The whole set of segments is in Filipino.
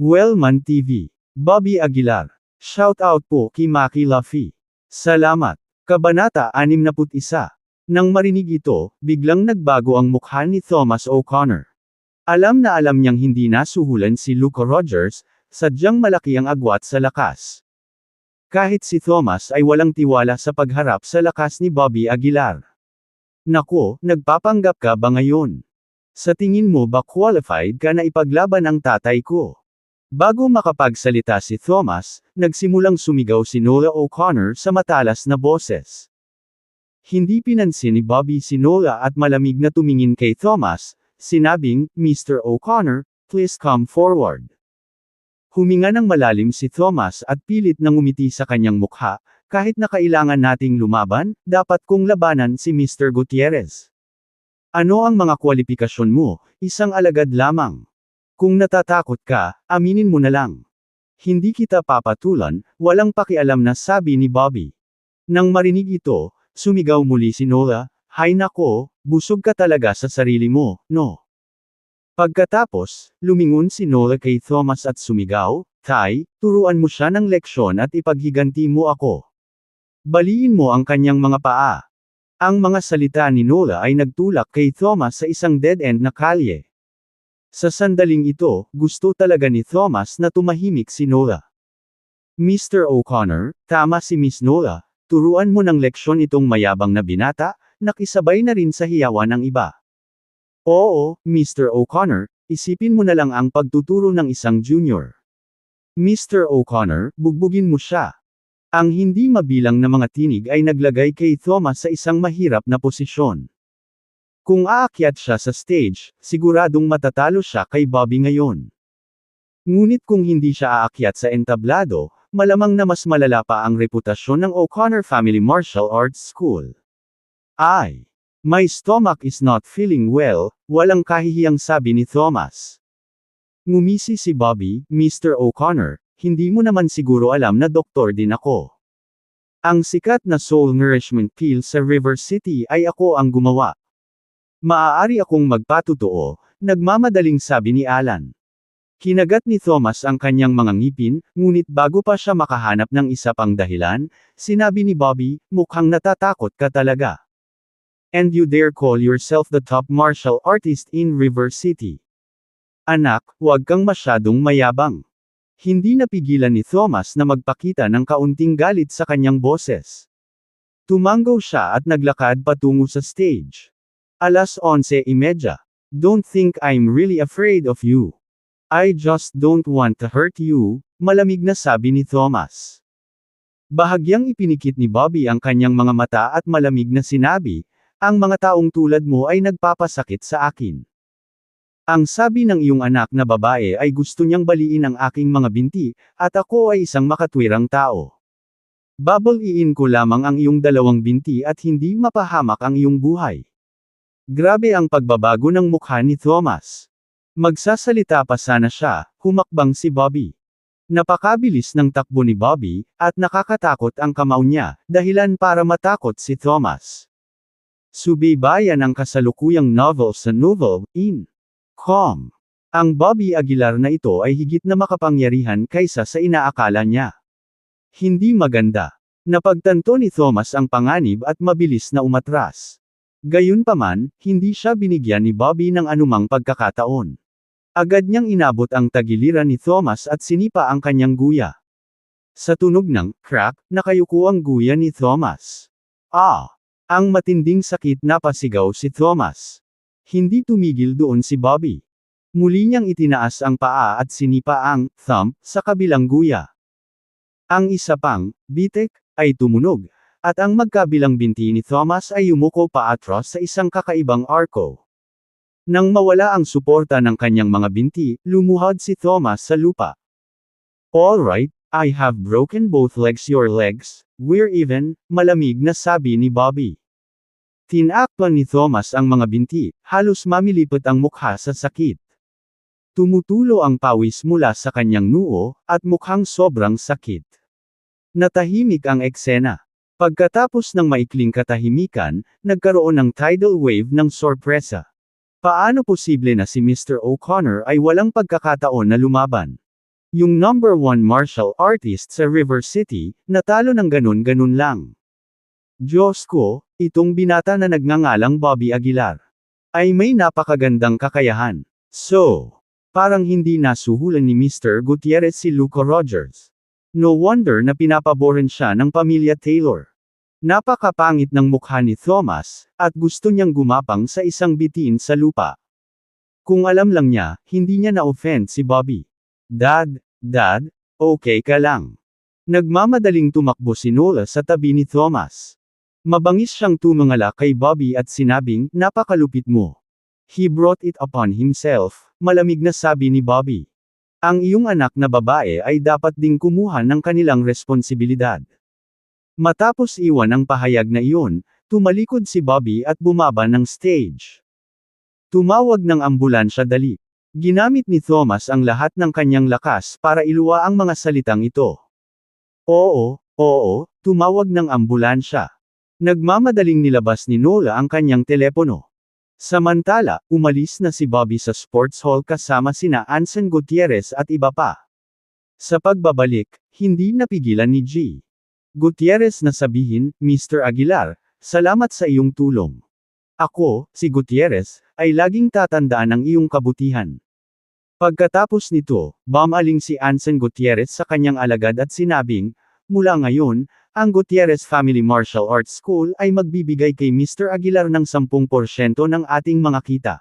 Wellman TV. Bobby Aguilar. Shoutout po kay Maki Luffy. Salamat. Kabanata 61. Nang marinig ito, biglang nagbago ang mukha ni Thomas O'Connor. Alam na alam niyang hindi nasuhulan si Luca Rogers, sadyang malaki ang agwat sa lakas. Kahit si Thomas ay walang tiwala sa pagharap sa lakas ni Bobby Aguilar. Nako, nagpapanggap ka ba ngayon? Sa tingin mo ba qualified ka na ipaglaban ang tatay ko? Bago makapagsalita si Thomas, nagsimulang sumigaw si Nola O'Connor sa matalas na boses. Hindi pinansin ni Bobby si Nola at malamig na tumingin kay Thomas, sinabing, "Mr. O'Connor, please come forward." Huminga ng malalim si Thomas at pilit na ngumiti sa kanyang mukha, "Kahit na kailangan nating lumaban, dapat kong labanan si Mr. Gutierrez. Ano ang mga kwalifikasyon mo? Isang alagad lamang. Kung natatakot ka, aminin mo na lang. Hindi kita papatulan, walang pakialam na sabi ni Bobby. Nang marinig ito, sumigaw muli si Nola, "Hay nako, busog ka talaga sa sarili mo, no?" Pagkatapos, lumingon si Nola kay Thomas at sumigaw, "Tay, turuan mo siya ng leksyon at ipaghiganti mo ako. Baliin mo ang kanyang mga paa." Ang mga salita ni Nola ay nagtulak kay Thomas sa isang dead-end na kalye. Sa sandaling ito, gusto talaga ni Thomas na tumahimik si Nola. "Mr. O'Connor, tama si Miss Nola, turuan mo ng leksyon itong mayabang na binata," nakisabay na rin sa hiyawan ng iba. "Oo, Mr. O'Connor, isipin mo na lang ang pagtuturo ng isang junior. Mr. O'Connor, bugbugin mo siya." Ang hindi mabilang na mga tinig ay naglagay kay Thomas sa isang mahirap na posisyon. Kung aakyat siya sa stage, siguradong matatalo siya kay Bobby ngayon. Ngunit kung hindi siya aakyat sa entablado, malamang na mas malala pa ang reputasyon ng O'Connor Family Martial Arts School. "Ay! My stomach is not feeling well," walang kahihiyang sabi ni Thomas. Ngumisi si Bobby, "Mr. O'Connor, hindi mo naman siguro alam na doktor din ako. Ang sikat na soul nourishment pill sa River City ay ako ang gumawa. Maaari akong magpatotoo," nagmamadaling sabi ni Alan. Kinagat ni Thomas ang kanyang mga ngipin, ngunit bago pa siya makahanap ng isa pang dahilan, sinabi ni Bobby, "Mukhang natatakot ka talaga. And you dare call yourself the top martial artist in River City. Anak, huwag kang masyadong mayabang." Hindi napigilan ni Thomas na magpakita ng kaunting galit sa kanyang boses. Tumango siya at naglakad patungo sa stage. 11:30. "Don't think I'm really afraid of you. I just don't want to hurt you," malamig na sabi ni Thomas. Bahagyang ipinikit ni Bobby ang kanyang mga mata at malamig na sinabi, "Ang mga taong tulad mo ay nagpapasakit sa akin. Ang sabi ng iyong anak na babae ay gusto niyang baliin ang aking mga binti, at ako ay isang makatwirang tao. Babaliin ko lamang ang iyong dalawang binti at hindi mapahamak ang iyong buhay." Grabe ang pagbabago ng mukha ni Thomas. Magsasalita pa sana siya, humakbang si Bobby. Napakabilis ng takbo ni Bobby, at nakakatakot ang kamao niya, dahilan para matakot si Thomas. Subaybayan ang kasalukuyang novel sa Novel.com. Ang Bobby Aguilar na ito ay higit na makapangyarihan kaysa sa inaakala niya. Hindi maganda. Napagtanto ni Thomas ang panganib at mabilis na umatras. Gayunpaman, hindi siya binigyan ni Bobby ng anumang pagkakataon. Agad niyang inabot ang tagiliran ni Thomas at sinipa ang kanyang guya. Sa tunog ng crack, nakayuko ang guya ni Thomas. "Ah!" Ang matinding sakit na pasigaw si Thomas. Hindi tumigil doon si Bobby. Muli niyang itinaas ang paa at sinipa ang thumb sa kabilang guya. Ang isa pang bitek ay tumunog, at ang magkabilang binti ni Thomas ay yumuko paatras sa isang kakaibang arko. Nang mawala ang suporta ng kanyang mga binti, lumuhod si Thomas sa lupa. "Alright, I have broken both legs. Your legs, we're even," malamig na sabi ni Bobby. Tinakpan ni Thomas ang mga binti, halos mamilipot ang mukha sa sakit. Tumutulo ang pawis mula sa kanyang noo, at mukhang sobrang sakit. Natahimik ang eksena. Pagkatapos ng maikling katahimikan, nagkaroon ng tidal wave ng sorpresa. Paano posible na si Mr. O'Connor ay walang pagkakataon na lumaban? Yung #1 martial artist sa River City, natalo ng ganun-ganun lang. Diyos ko, itong binata na nagngangalang Bobby Aguilar ay may napakagandang kakayahan. So, parang hindi nasuhulan ni Mr. Gutierrez si Luco Rogers. No wonder na pinapaboran siya ng pamilya Taylor. Napakapangit ng mukha ni Thomas, at gusto niyang gumapang sa isang bitin sa lupa. Kung alam lang niya, hindi niya na-offend si Bobby. Dad, okay ka lang. Nagmamadaling tumakbo si Nola sa tabi ni Thomas. Mabangis siyang tumangala kay Bobby at sinabing, napakalupit mo. He brought it upon himself, malamig na sabi ni Bobby. Ang iyong anak na babae ay dapat ding kumuha ng kanilang responsibilidad. Matapos iwan ang pahayag na iyon, tumalikod si Bobby at bumaba ng stage. Tumawag ng ambulansya dali. Ginamit ni Thomas ang lahat ng kanyang lakas para iluwa ang mga salitang ito. Oo, tumawag ng ambulansya. Nagmamadaling nilabas ni Nola ang kanyang telepono. Samantala, umalis na si Bobby sa sports hall kasama sina Anson Gutierrez at iba pa. Sa pagbabalik, hindi napigilan ni G. Gutierrez na sabihin, Mr. Aguilar, salamat sa iyong tulong. Ako, si Gutierrez, ay laging tatandaan ang iyong kabutihan. Pagkatapos nito, bumaling si Anson Gutierrez sa kanyang alagad at sinabing, mula ngayon, ang Gutierrez Family Martial Arts School ay magbibigay kay Mr. Aguilar ng 10% ng ating mga kita.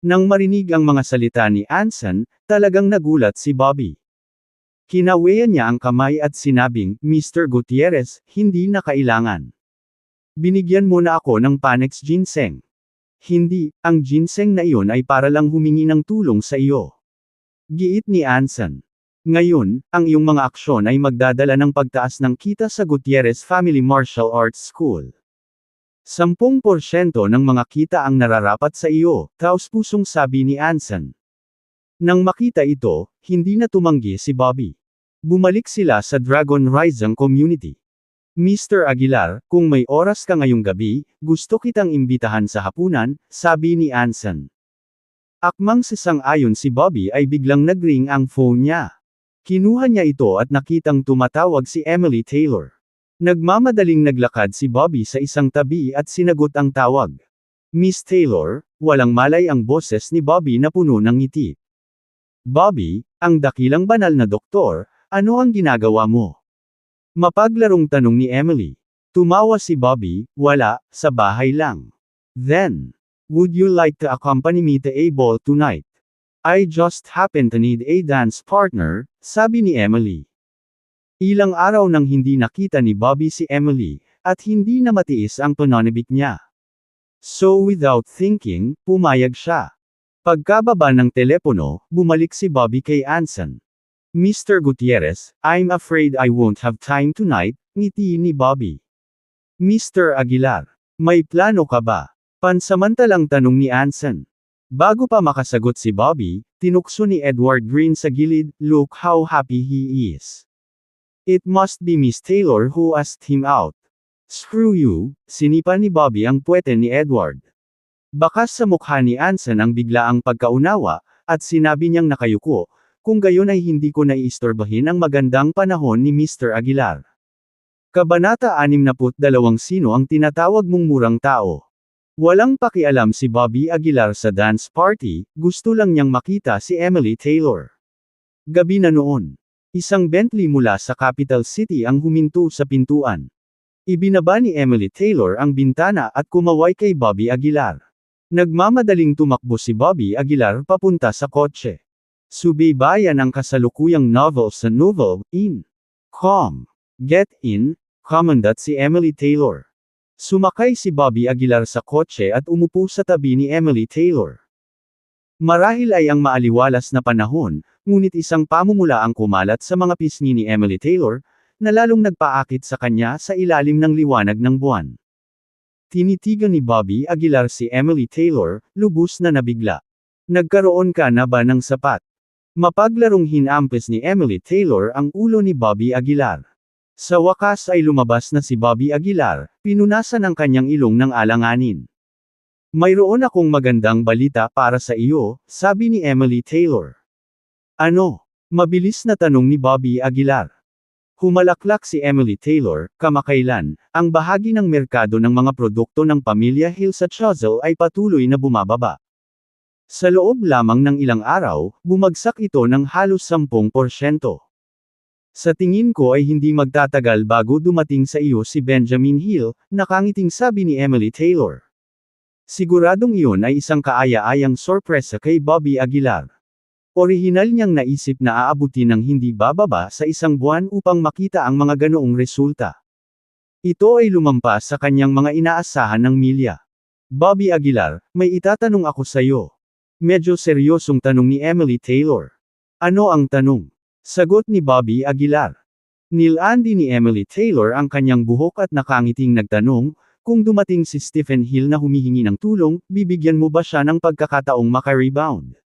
Nang marinig ang mga salita ni Anson, talagang nagulat si Bobby. Kinaweyan niya ang kamay at sinabing, Mr. Gutierrez, hindi na kailangan. Binigyan mo na ako ng Panex ginseng. Hindi, ang ginseng na iyon ay para lang humingi ng tulong sa iyo. Giit ni Anson. Ngayon, ang iyong mga aksyon ay magdadala ng pagtaas ng kita sa Gutierrez Family Martial Arts School. 10% ng mga kita ang nararapat sa iyo, taos-pusong sabi ni Anson. Nang makita ito, hindi na tumanggi si Bobby. Bumalik sila sa Dragon Rising Community. Mr. Aguilar, kung may oras ka ngayong gabi, gusto kitang imbitahan sa hapunan, sabi ni Anson. Akmang sasang-ayon si Bobby ay biglang nagring ang phone niya. Kinuha niya ito at nakitang tumatawag si Emily Taylor. Nagmamadaling naglakad si Bobby sa isang tabi at sinagot ang tawag. Miss Taylor, walang malay ang boses ni Bobby na puno ng ngiti. Bobby, ang dakilang banal na doktor, ano ang ginagawa mo? Mapaglarong tanong ni Emily. Tumawa si Bobby, wala, sa bahay lang. Then, would you like to accompany me to a ball tonight? I just happen to need a dance partner, sabi ni Emily. Ilang araw nang hindi nakita ni Bobby si Emily, at hindi na matiis ang pananabik niya. So without thinking, pumayag siya. Pagkababa ng telepono, bumalik si Bobby kay Anson. Mr. Gutierrez, I'm afraid I won't have time tonight, ngiti ni Bobby. Mr. Aguilar, may plano ka ba? Pansamantalang tanong ni Anson. Bago pa makasagot si Bobby, tinukso ni Edward Green sa gilid, look how happy he is. It must be Miss Taylor who asked him out. Screw you, sinipa ni Bobby ang puwete ni Edward. Bakas sa mukha ni Anson ang biglaang pagkaunawa, at sinabi niyang nakayuko, kung gayon ay hindi ko naiistorbahin ang magandang panahon ni Mr. Aguilar. Kabanata 62. Sino ang tinatawag mong murang tao? Walang pakialam si Bobby Aguilar sa dance party, gusto lang niyang makita si Emily Taylor. Gabi na noon. Isang Bentley mula sa Capital City ang huminto sa pintuan. Ibinaba ni Emily Taylor ang bintana at kumaway kay Bobby Aguilar. Nagmamadaling tumakbo si Bobby Aguilar papunta sa kotse. Subaybayan ang kasalukuyang novel sa Novel, In. Come. Get in, commanded si Emily Taylor. Sumakay si Bobby Aguilar sa kotse at umupo sa tabi ni Emily Taylor. Marahil ay ang maaliwalas na panahon, ngunit isang pamumula ang kumalat sa mga pisngi ni Emily Taylor, na lalong nagpaakit sa kanya sa ilalim ng liwanag ng buwan. Tinitigan ni Bobby Aguilar si Emily Taylor, lubos na nabigla. Nagkaroon ka na ba ng sapat? Mapaglarong hinampes ni Emily Taylor ang ulo ni Bobby Aguilar. Sa wakas ay lumabas na si Bobby Aguilar, pinunasan ang kanyang ilong ng alanganin. Mayroon akong magandang balita para sa iyo, sabi ni Emily Taylor. Ano? Mabilis na tanong ni Bobby Aguilar. Humalaklak si Emily Taylor, kamakailan, ang bahagi ng merkado ng mga produkto ng pamilya Hill sa Choiseul ay patuloy na bumababa. Sa loob lamang ng ilang araw, bumagsak ito ng halos 10%. Sa tingin ko ay hindi magtatagal bago dumating sa iyo si Benjamin Hill, nakangiting sabi ni Emily Taylor. Siguradong iyon ay isang kaaya-ayang sorpresa kay Bobby Aguilar. Orihinal niyang naisip na aabutin ng hindi bababa sa isang buwan upang makita ang mga ganoong resulta. Ito ay lumampas sa kanyang mga inaasahan ng milya. Bobby Aguilar, may itatanong ako sa iyo. Medyo seryosong tanong ni Emily Taylor. Ano ang tanong? Sagot ni Bobby Aguilar. Nilandi ni Emily Taylor ang kanyang buhok at nakangiting nagtanong, kung dumating si Stephen Hill na humihingi ng tulong, bibigyan mo ba siya ng pagkakataong makarebound?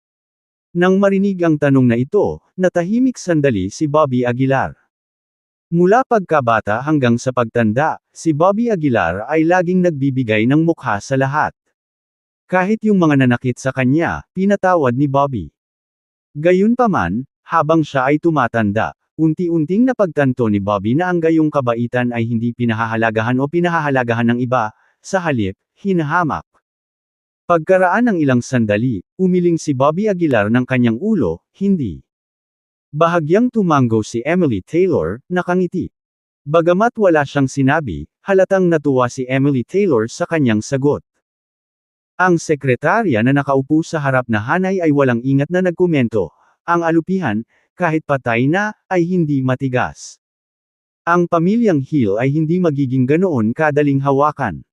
Nang marinig ang tanong na ito, natahimik sandali si Bobby Aguilar. Mula pagkabata hanggang sa pagtanda, si Bobby Aguilar ay laging nagbibigay ng mukha sa lahat. Kahit yung mga nanakit sa kanya, pinatawad ni Bobby. Gayunpaman, habang siya ay tumatanda, unti-unting napagtanto ni Bobby na ang gayong kabaitan ay hindi pinahahalagahan o pinahahalagahan ng iba, sa halip, hinahamak. Pagkaraan ng ilang sandali, umiling si Bobby Aguilar ng kanyang ulo, hindi. Bahagyang tumanggo si Emily Taylor, nakangiti. Bagamat wala siyang sinabi, halatang natuwa si Emily Taylor sa kanyang sagot. Ang sekretarya na nakaupo sa harap na hanay ay walang ingat na nagkomento. Ang alupihan, kahit patay na, ay hindi matigas. Ang pamilyang Hill ay hindi magiging ganoon kadaling hawakan.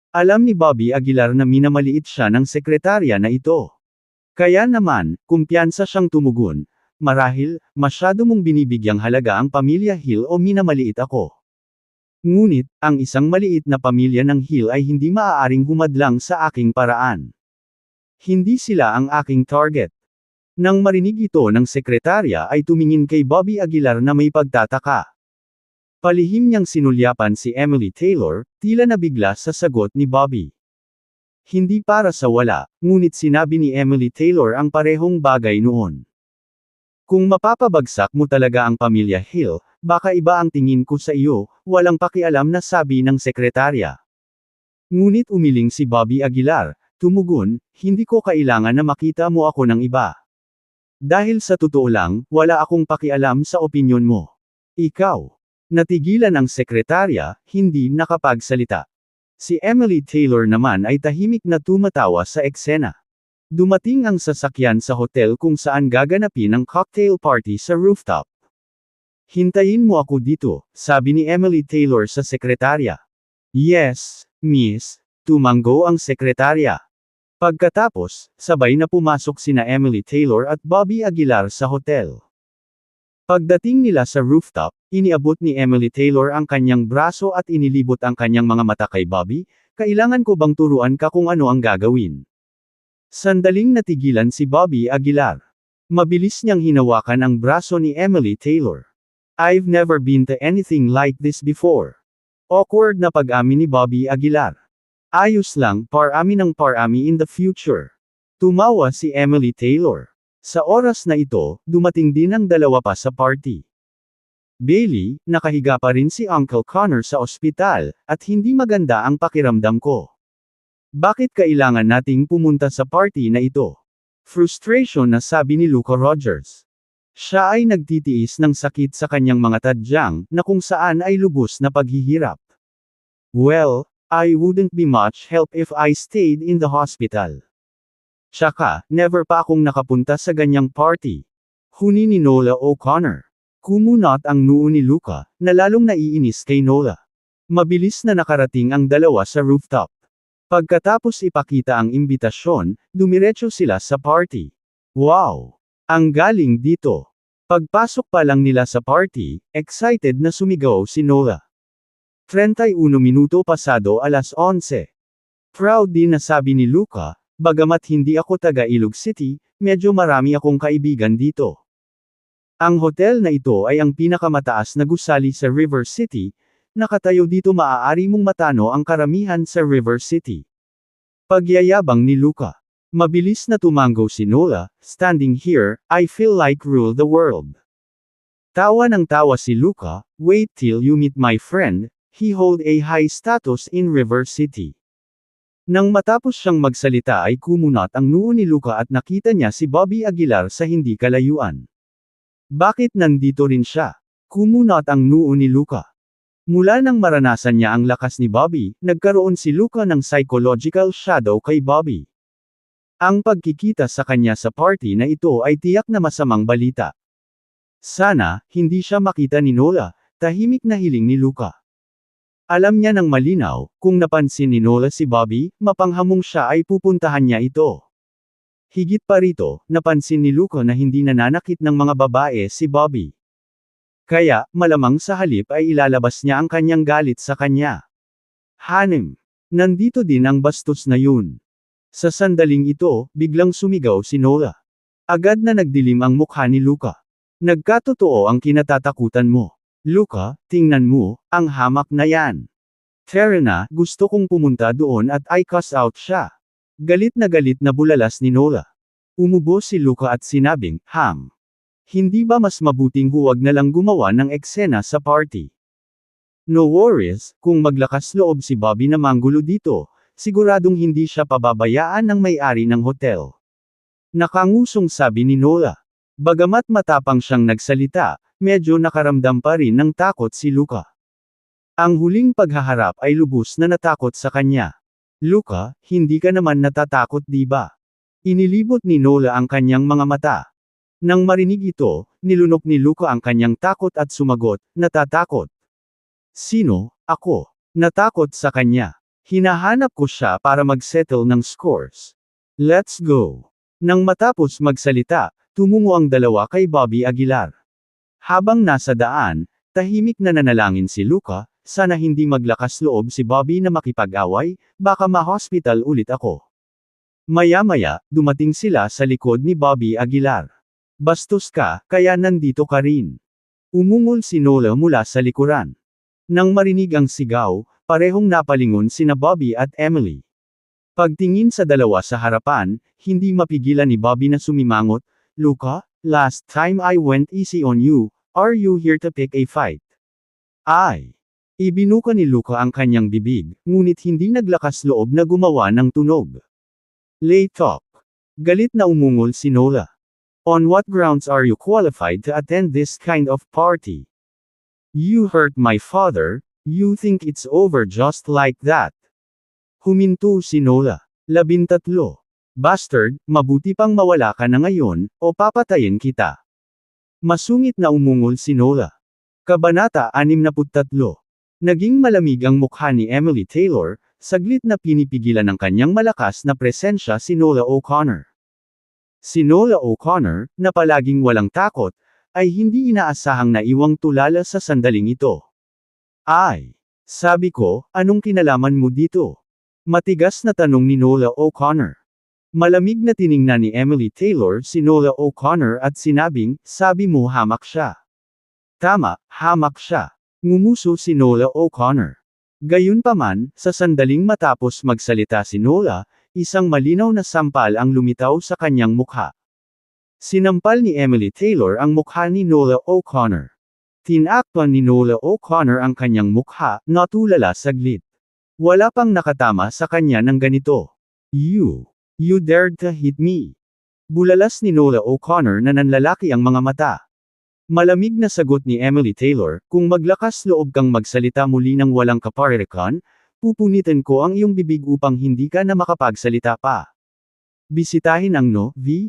Alam ni Bobby Aguilar na minamaliit siya ng sekretarya na ito. Kaya naman, kumpiyansa siyang tumugon, marahil, masyado mong binibigyang halaga ang pamilya Hill o minamaliit ako. Ngunit, ang isang maliit na pamilya ng Hill ay hindi maaaring humadlang sa aking paraan. Hindi sila ang aking target. Nang marinig ito ng sekretarya ay tumingin kay Bobby Aguilar na may pagtataka. Palihim niyang sinulyapan si Emily Taylor, tila nabigla sa sagot ni Bobby. Hindi para sa wala, ngunit sinabi ni Emily Taylor ang parehong bagay noon. Kung mapapabagsak mo talaga ang pamilya Hill, baka iba ang tingin ko sa iyo, walang pakialam na sabi ng sekretarya. Ngunit umiling si Bobby Aguilar, tumugon, hindi ko kailangan na makita mo ako ng iba. Dahil sa totoo lang, wala akong pakialam sa opinyon mo. Ikaw. Natigilan ang sekretarya, hindi nakapagsalita. Si Emily Taylor naman ay tahimik na tumatawa sa eksena. Dumating ang sasakyan sa hotel kung saan gaganapin ang cocktail party sa rooftop. Hintayin mo ako dito, sabi ni Emily Taylor sa sekretarya. Yes, miss, tumanggo ang sekretarya. Pagkatapos, sabay na pumasok sina Emily Taylor at Bobby Aguilar sa hotel. Pagdating nila sa rooftop, iniabot ni Emily Taylor ang kanyang braso at inilibot ang kanyang mga mata kay Bobby, kailangan ko bang turuan ka kung ano ang gagawin? Sandaling natigilan si Bobby Aguilar. Mabilis niyang hinawakan ang braso ni Emily Taylor. I've never been to anything like this before. Awkward na pag-amin ni Bobby Aguilar. Ayos lang, parami ng parami in the future. Tumawa si Emily Taylor. Sa oras na ito, dumating din ang dalawa pa sa party. Bailey, nakahiga pa rin si Uncle Connor sa ospital, at hindi maganda ang pakiramdam ko. Bakit kailangan nating pumunta sa party na ito? Frustration na sabi ni Luca Rogers. Siya ay nagtitiis ng sakit sa kanyang mga tadyang, na kung saan ay lubos na paghihirap. Well, I wouldn't be much help if I stayed in the hospital. Tsaka, never pa akong nakapunta sa ganyang party. Huni ni Nola O'Connor. Kumunot ang noo ni Luca, na lalong naiinis kay Nola. Mabilis na nakarating ang dalawa sa rooftop. Pagkatapos ipakita ang imbitasyon, dumiretso sila sa party. Wow! Ang galing dito! Pagpasok pa lang nila sa party, excited na sumigaw si Nola. 31 minuto pasado alas 11. Proud din na sabi ni Luca, bagamat hindi ako taga Ilog City, medyo marami akong kaibigan dito. Ang hotel na ito ay ang pinakamataas na gusali sa River City, nakatayo dito maaari mong matano ang karamihan sa River City. Pagyayabang ni Luca. Mabilis na tumango si Nola, standing here, I feel like rule the world. Tawa ng tawa si Luca, wait till you meet my friend, he hold a high status in River City. Nang matapos siyang magsalita ay kumunat ang noo ni Luca at nakita niya si Bobby Aguilar sa hindi kalayuan. Bakit nandito rin siya? Kumunat ang noo ni Luca. Mula nang maranasan niya ang lakas ni Bobby, nagkaroon si Luca ng psychological shadow kay Bobby. Ang pagkikita sa kanya sa party na ito ay tiyak na masamang balita. Sana, hindi siya makita ni Nola, tahimik na hiling ni Luca. Alam niya ng malinaw, kung napansin ni Nola si Bobby, mapanghamong siya ay pupuntahan niya ito. Higit pa rito, napansin ni Luca na hindi nananakit ng mga babae si Bobby. Kaya, malamang sa halip ay ilalabas niya ang kanyang galit sa kanya. Hanem. Nandito din ang bastos na yun. Sa sandaling ito, biglang sumigaw si Nola. Agad na nagdilim ang mukha ni Luca. Nagkatotoo ang kinatatakutan mo. Luca, tingnan mo, ang hamak na yan. Tara na, gusto kong pumunta doon at I-cuss out siya. Galit na bulalas ni Nola. Umubo si Luca at sinabing, hindi ba mas mabuting huwag na lang gumawa ng eksena sa party? No worries, kung maglakas loob si Bobby na manggulo dito, siguradong hindi siya pababayaan ng may-ari ng hotel. Nakangusong sabi ni Nola. Bagamat matapang siyang nagsalita, medyo nakaramdam pa rin ng takot si Luca. Ang huling paghaharap ay lubos na natakot sa kanya. Luca, hindi ka naman natatakot di ba? Inilibot ni Nola ang kanyang mga mata. Nang marinig ito, nilunok ni Luca ang kanyang takot at sumagot, natatakot. Sino? Ako. Natakot sa kanya. Hinahanap ko siya para mag-settle ng scores. Let's go. Nang matapos magsalita, tumungo ang dalawa kay Bobby Aguilar. Habang nasa daan, tahimik na nanalangin si Luca, sana hindi maglakas loob si Bobby na makipag-away, baka ma-hospital ulit ako. Maya-maya, dumating sila sa likod ni Bobby Aguilar. Bastos ka, kaya nandito ka rin. Umungol si Nola mula sa likuran. Nang marinig ang sigaw, parehong napalingon sina Bobby at Emily. Pagtingin sa dalawa sa harapan, hindi mapigilan ni Bobby na sumimangot, Luca, last time I went easy on you, are you here to pick a fight? Ay! Ibinuka ni Luca ang kanyang bibig, ngunit hindi naglakas loob na gumawa ng tunog. Lay talk. Galit na umungol si Nola. On what grounds are you qualified to attend this kind of party? You hurt my father, you think it's over just like that? Huminto si Nola. 13. Bastard, mabuti pang mawala ka na ngayon, o papatayin kita. Masungit na umungol si Nola. Kabanata 63. Naging malamig ang mukha ni Emily Taylor, saglit na pinipigilan ng kanyang malakas na presensya si Nola O'Connor. Si Nola O'Connor, na palaging walang takot, ay hindi inaasahang naiwang tulala sa sandaling ito. Ay! Sabi ko, anong kinalaman mo dito? Matigas na tanong ni Nola O'Connor. Malamig na tiningnan ni Emily Taylor si Nola O'Connor at sinabing, sabi mo hamak siya. Tama, hamak siya. Ngumuso si Nola O'Connor. Gayunpaman, sa sandaling matapos magsalita si Nola, isang malinaw na sampal ang lumitaw sa kanyang mukha. Sinampal ni Emily Taylor ang mukha ni Nola O'Connor. Tinakpan ni Nola O'Connor ang kanyang mukha, natulala saglit. Wala pang nakatama sa kanya ng ganito. You dared to hit me. Bulalas ni Nola O'Connor na nanlalaki ang mga mata. Malamig na sagot ni Emily Taylor, kung maglakas loob kang magsalita muli ng walang kaparirikan, pupunitin ko ang iyong bibig upang hindi ka na makapagsalita pa. Bisitahin ang no.VLIN.com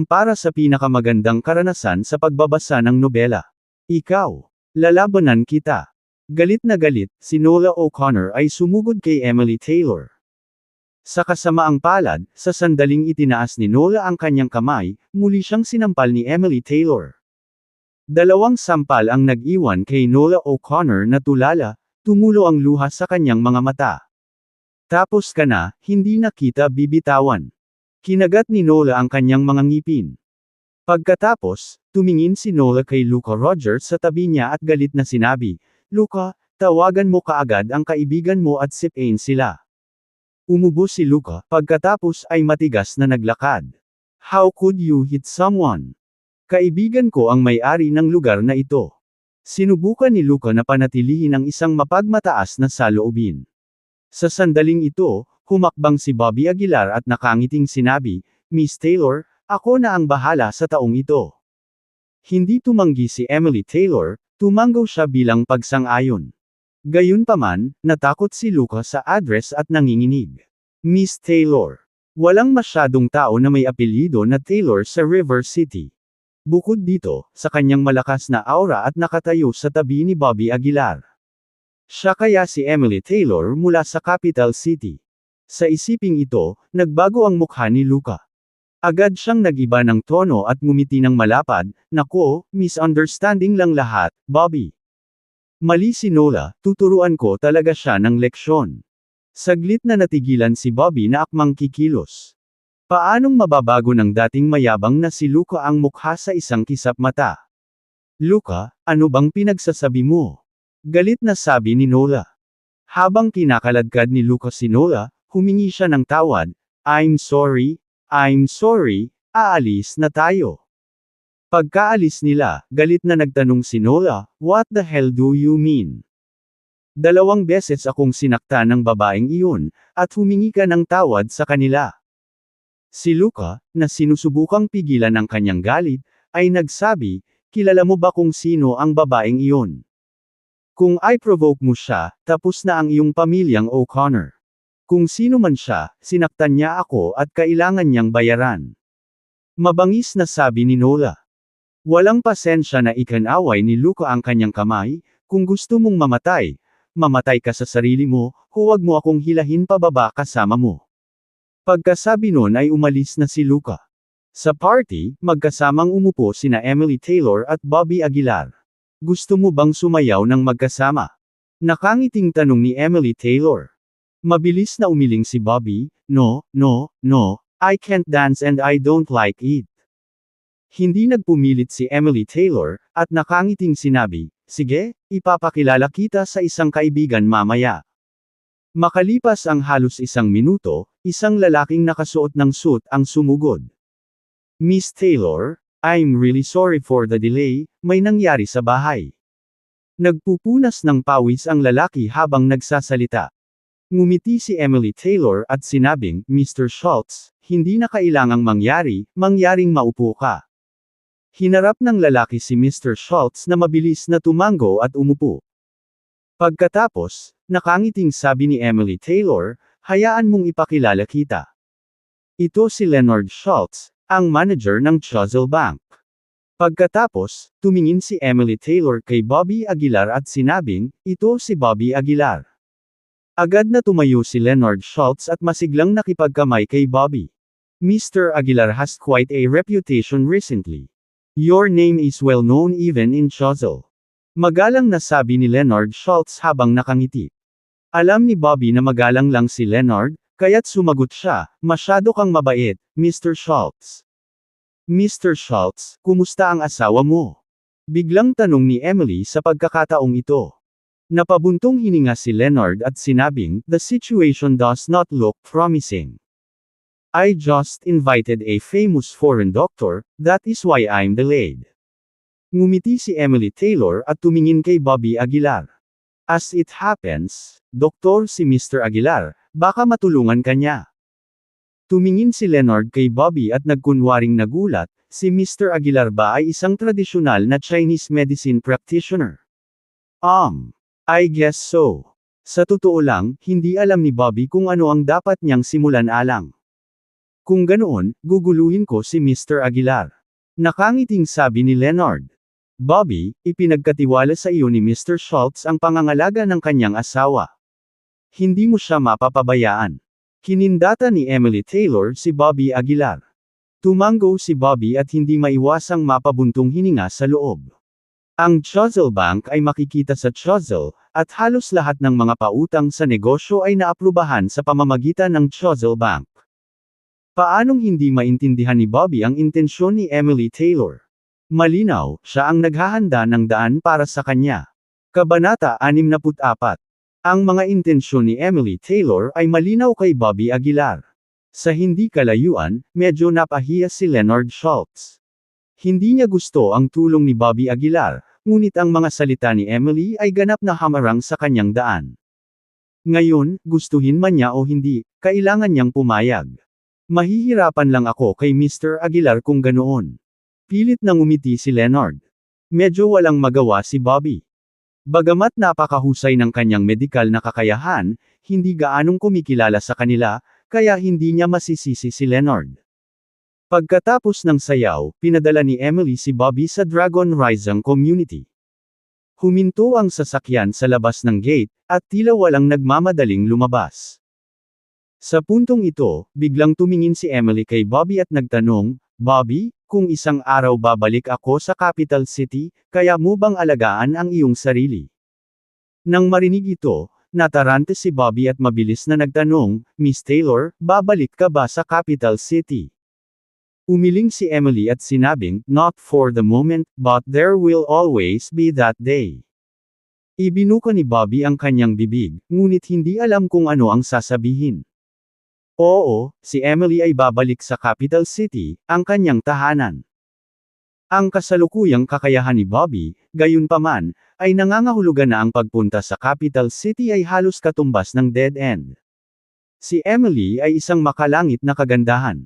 para sa pinakamagandang karanasan sa pagbabasa ng nobela. Ikaw. Lalabanan kita. Galit na galit, si Nola O'Connor ay sumugod kay Emily Taylor. Sa kasamaang palad, sa sandaling itinaas ni Nola ang kanyang kamay, muli siyang sinampal ni Emily Taylor. Dalawang sampal ang nag-iwan kay Nola O'Connor na tulala, tumulo ang luha sa kanyang mga mata. Tapos ka na, hindi na kita bibitawan. Kinagat ni Nola ang kanyang mga ngipin. Pagkatapos, tumingin si Nola kay Luca Rogers sa tabi niya at galit na sinabi, Luca, tawagan mo kaagad ang kaibigan mo at sipain sila. Umubo si Luca, pagkatapos ay matigas na naglakad. How could you hit someone? Kaibigan ko ang may-ari ng lugar na ito. Sinubukan ni Luca na panatilihin ang isang mapagmataas na saloobin. Sa sandaling ito, humakbang si Bobby Aguilar at nakangiting sinabi, Miss Taylor, ako na ang bahala sa taong ito. Hindi tumanggi si Emily Taylor, tumango siya bilang pagsang-ayon. Gayunpaman, natakot si Luca sa address at nanginginig. Miss Taylor. Walang masyadong tao na may apelyido na Taylor sa River City. Bukod dito, sa kanyang malakas na aura at nakatayo sa tabi ni Bobby Aguilar. Siya kaya si Emily Taylor mula sa Capital City. Sa isiping ito, nagbago ang mukha ni Luca. Agad siyang nag-iba ng tono at ngumiti ng malapad, nako, misunderstanding lang lahat, Bobby. Mali si Nola, tuturuan ko talaga siya ng leksyon. Saglit na natigilan si Bobby na akmang kikilos. Paanong mababago ng dating mayabang na si Luca ang mukha sa isang kisap mata? Luca, ano bang pinagsasabi mo? Galit na sabi ni Nola. Habang kinakaladkad ni Luca si Nola, humingi siya ng tawad, I'm sorry, aalis na tayo. Pagkaalis nila, galit na nagtanong si Nola, what the hell do you mean? 2 beses akong sinakta ng babaeng iyon, at humingi ka ng tawad sa kanila. Si Luca, na sinusubukang pigilan ang kanyang galit, ay nagsabi, kilala mo ba kung sino ang babaeng iyon? Kung i-provoke mo siya, tapos na ang iyong pamilyang O'Connor. Kung sino man siya, sinaktan niya ako at kailangan niyang bayaran. Mabangis na sabi ni Nola. Walang pasensya na ikanaway ni Luca ang kanyang kamay, kung gusto mong mamatay, mamatay ka sa sarili mo, huwag mo akong hilahin pababa kasama mo. Pagkasabi nun ay umalis na si Luca. Sa party, magkasamang umupo sina Emily Taylor at Bobby Aguilar. Gusto mo bang sumayaw ng magkasama? Nakangiting tanong ni Emily Taylor. Mabilis na umiling si Bobby, no, I can't dance and I don't like it. Hindi nagpumilit si Emily Taylor, at nakangiting sinabi, sige, ipapakilala kita sa isang kaibigan mamaya. Makalipas ang halos 1 minuto, isang lalaking nakasuot ng suit ang sumugod. Miss Taylor, I'm really sorry for the delay, may nangyari sa bahay. Nagpupunas ng pawis ang lalaki habang nagsasalita. Ngumiti si Emily Taylor at sinabing, Mr. Schultz, hindi na kailangang mangyaring maupo ka. Hinarap ng lalaki si Mr. Schultz na mabilis na tumango at umupo. Pagkatapos, nakangiting sabi ni Emily Taylor, hayaan mong ipakilala kita. Ito si Leonard Schultz, ang manager ng Chuzzel Bank. Pagkatapos, tumingin si Emily Taylor kay Bobby Aguilar at sinabing, ito si Bobby Aguilar. Agad na tumayo si Leonard Schultz at masiglang nakipagkamay kay Bobby. Mr. Aguilar has quite a reputation recently. Your name is well known even in Chuzzel. Magalang na sabi ni Leonard Schultz habang nakangiti. Alam ni Bobby na magalang lang si Leonard, kaya't sumagot siya, masyado kang mabait, Mr. Schultz. Mr. Schultz, kumusta ang asawa mo? Biglang tanong ni Emily sa pagkakataong ito. Napabuntong hininga si Leonard at sinabing, the situation does not look promising. I just invited a famous foreign doctor, that is why I'm delayed. Ngumiti si Emily Taylor at tumingin kay Bobby Aguilar. As it happens, doktor si Mr. Aguilar, baka matulungan ka niya. Tumingin si Leonard kay Bobby at nagkunwaring nagulat, si Mr. Aguilar ba ay isang tradisyonal na Chinese medicine practitioner? I guess so. Sa totoo lang, hindi alam ni Bobby kung ano ang dapat niyang simulan alang. Kung ganoon, guguluhin ko si Mr. Aguilar. Nakangiting sabi ni Leonard. Bobby, ipinagkatiwala sa iyo ni Mr. Schultz ang pangangalaga ng kanyang asawa. Hindi mo siya mapapabayaan. Kinindata ni Emily Taylor si Bobby Aguilar. Tumango si Bobby at hindi maiwasang mapabuntong hininga sa loob. Ang Chuzzel Bank ay makikita sa Chuzzel, at halos lahat ng mga pautang sa negosyo ay naaprubahan sa pamamagitan ng Chuzzel Bank. Paanong hindi maintindihan ni Bobby ang intensyon ni Emily Taylor? Malinaw, siya ang naghahanda ng daan para sa kanya. Kabanata 64. Ang mga intensyon ni Emily Taylor ay malinaw kay Bobby Aguilar. Sa hindi kalayuan, medyo napahiya si Leonard Schultz. Hindi niya gusto ang tulong ni Bobby Aguilar, ngunit ang mga salita ni Emily ay ganap na hamarang sa kanyang daan. Ngayon, gustuhin man niya o hindi, kailangan niyang pumayag. Mahihirapan lang ako kay Mr. Aguilar kung ganoon. Pilit na ngumiti si Leonard. Medyo walang magawa si Bobby. Bagamat napakahusay ng kanyang medikal na kakayahan, hindi gaanong kumikilala sa kanila, kaya hindi niya masisisi si Leonard. Pagkatapos ng sayaw, pinadala ni Emily si Bobby sa Dragon Rising Community. Huminto ang sasakyan sa labas ng gate, at tila walang nagmamadaling lumabas. Sa puntong ito, biglang tumingin si Emily kay Bobby at nagtanong, "Bobby, kung isang araw babalik ako sa capital city, kaya mo bang alagaan ang iyong sarili?" Nang marinig ito, natarante si Bobby at mabilis na nagtanong, "Miss Taylor, babalik ka ba sa capital city?" Umiling si Emily at sinabing, "Not for the moment, but there will always be that day." Ibinuka ni Bobby ang kanyang bibig, ngunit hindi alam kung ano ang sasabihin. Oo, si Emily ay babalik sa capital city, ang kanyang tahanan. Ang kasalukuyang kakayahan ni Bobby, gayunpaman, ay nangangahulugan na ang pagpunta sa capital city ay halos katumbas ng dead end. Si Emily ay isang makalangit na kagandahan.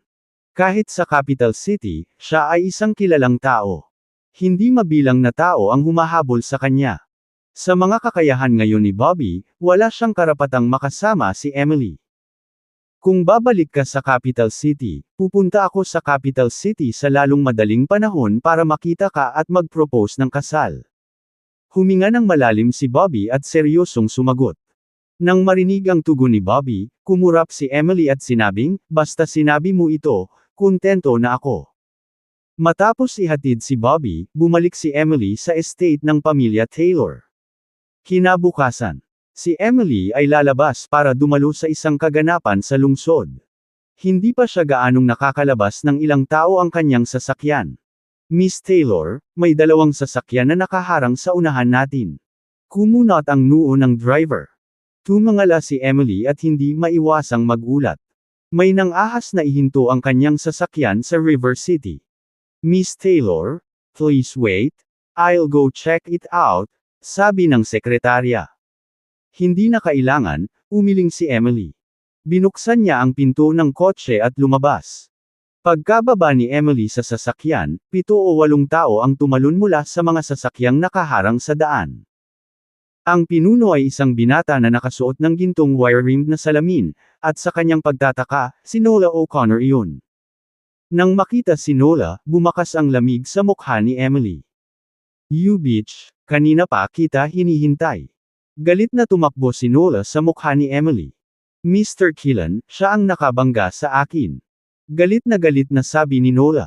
Kahit sa capital city, siya ay isang kilalang tao. Hindi mabilang na tao ang humahabol sa kanya. Sa mga kakayahan ngayon ni Bobby, wala siyang karapatang makasama si Emily. Kung babalik ka sa capital city, pupunta ako sa capital city sa lalong madaling panahon para makita ka at mag-propose ng kasal. Huminga ng malalim si Bobby at seryosong sumagot. Nang marinig ang tugon ni Bobby, kumurap si Emily at sinabing, "Basta sinabi mo ito, kontento na ako." Matapos ihatid si Bobby, bumalik si Emily sa estate ng pamilya Taylor. Kinabukasan, si Emily ay lalabas para dumalo sa isang kaganapan sa lungsod. Hindi pa siya gaanong nakakalabas ng ilang tao ang kanyang sasakyan. "Miss Taylor, may dalawang sasakyan na nakaharang sa unahan natin." Kumunot ang noo ng driver. Tumangala si Emily at hindi maiwasang magulat. May nang-ahas na ihinto ang kanyang sasakyan sa River City. "Miss Taylor, please wait, I'll go check it out," sabi ng sekretarya. Hindi na kailangan, umiling si Emily. Binuksan niya ang pinto ng kotse at lumabas. Pagkababa ni Emily sa sasakyan, 7 o 8 tao ang tumalon mula sa mga sasakyang nakaharang sa daan. Ang pinuno ay isang binata na nakasuot ng gintong wire-rimmed na salamin, at sa kanyang pagtataka, si Nola O'Connor iyon. Nang makita si Nola, bumakas ang lamig sa mukha ni Emily. "You bitch, kanina pa kita hinihintay." Galit na tumakbo si Nola sa mukha ni Emily. "Mr. Killen, siya ang nakabangga sa akin." Galit na sabi ni Nola.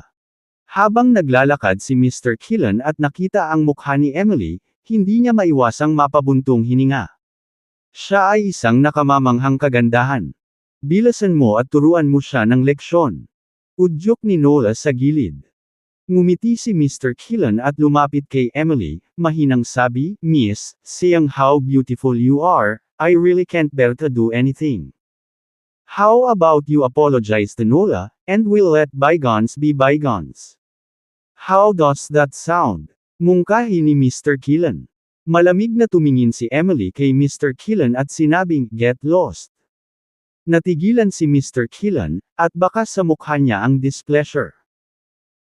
Habang naglalakad si Mr. Killen at nakita ang mukha ni Emily, hindi niya maiwasang mapabuntong hininga. Siya ay isang nakamamanghang kagandahan. "Bilasan mo at turuan mo siya ng leksyon." Udyok ni Nola sa gilid. Ngumiti si Mr. Killen at lumapit kay Emily, mahinang sabi, "Miss, seeing how beautiful you are, I really can't bear to do anything. How about you apologize to Nola, and we'll let bygones be bygones?" "How does that sound?" Mungkahi ni Mr. Killen. Malamig na tumingin si Emily kay Mr. Killen at sinabing, "Get lost." Natigilan si Mr. Killen, at baka sa mukha niya ang displeasure.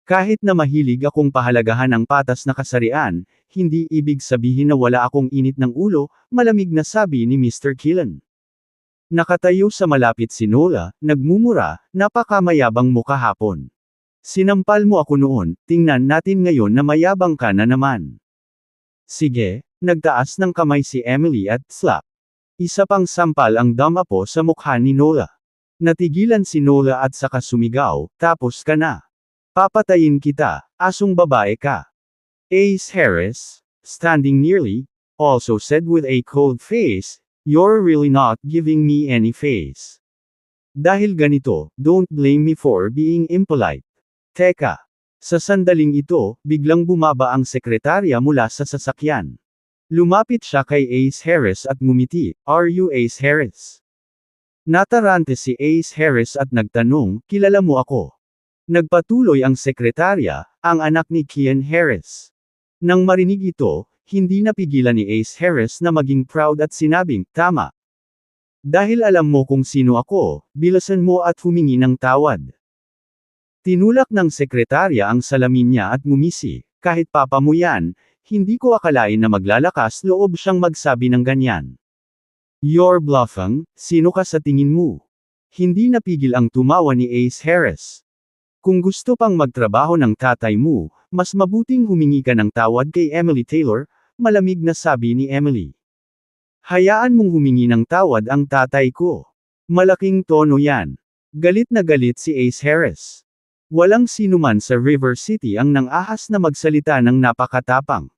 "Kahit na mahilig akong pahalagahan ang patas na kasarian, hindi ibig sabihin na wala akong init ng ulo," malamig na sabi ni Mr. Killen. Nakatayo sa malapit si Nola, nagmumura, "Napakamayabang mo kahapon. Sinampal mo ako noon, tingnan natin ngayon na mayabang ka na naman." "Sige." Nagtaas ng kamay si Emily at slap. Isa pang sampal ang damapo sa mukha ni Nola. Natigilan si Nola at saka sumigaw, "Tapos ka na. Papatayin kita, asong babae ka." Ace Harris, standing nearly, also said with a cold face, "You're really not giving me any face. Dahil ganito, don't blame me for being impolite." Teka. Sa sandaling ito, biglang bumaba ang sekretarya mula sa sasakyan. Lumapit siya kay Ace Harris at ngumiti, "Are you Ace Harris?" Natarante si Ace Harris at nagtanong, "Kilala mo ako?" Nagpatuloy ang sekretarya, "Ang anak ni Kian Harris." Nang marinig ito, hindi napigilan ni Ace Harris na maging proud at sinabing, "Tama. Dahil alam mo kung sino ako, bilasan mo at humingi ng tawad." Tinulak ng sekretarya ang salamin niya at ngumisi, "Kahit papa mo yan, hindi ko akalain na maglalakas loob siyang magsabi ng ganyan." "You're bluffing, sino ka sa tingin mo?" Hindi napigil ang tumawa ni Ace Harris. "Kung gusto pang magtrabaho ng tatay mo, mas mabuting humingi ka ng tawad kay Emily Taylor," malamig na sabi ni Emily. "Hayaan mong humingi ng tawad ang tatay ko." Malaking tono yan. Galit na galit si Ace Harris. Walang sinuman sa River City ang nang-ahas na magsalita ng napakatapang.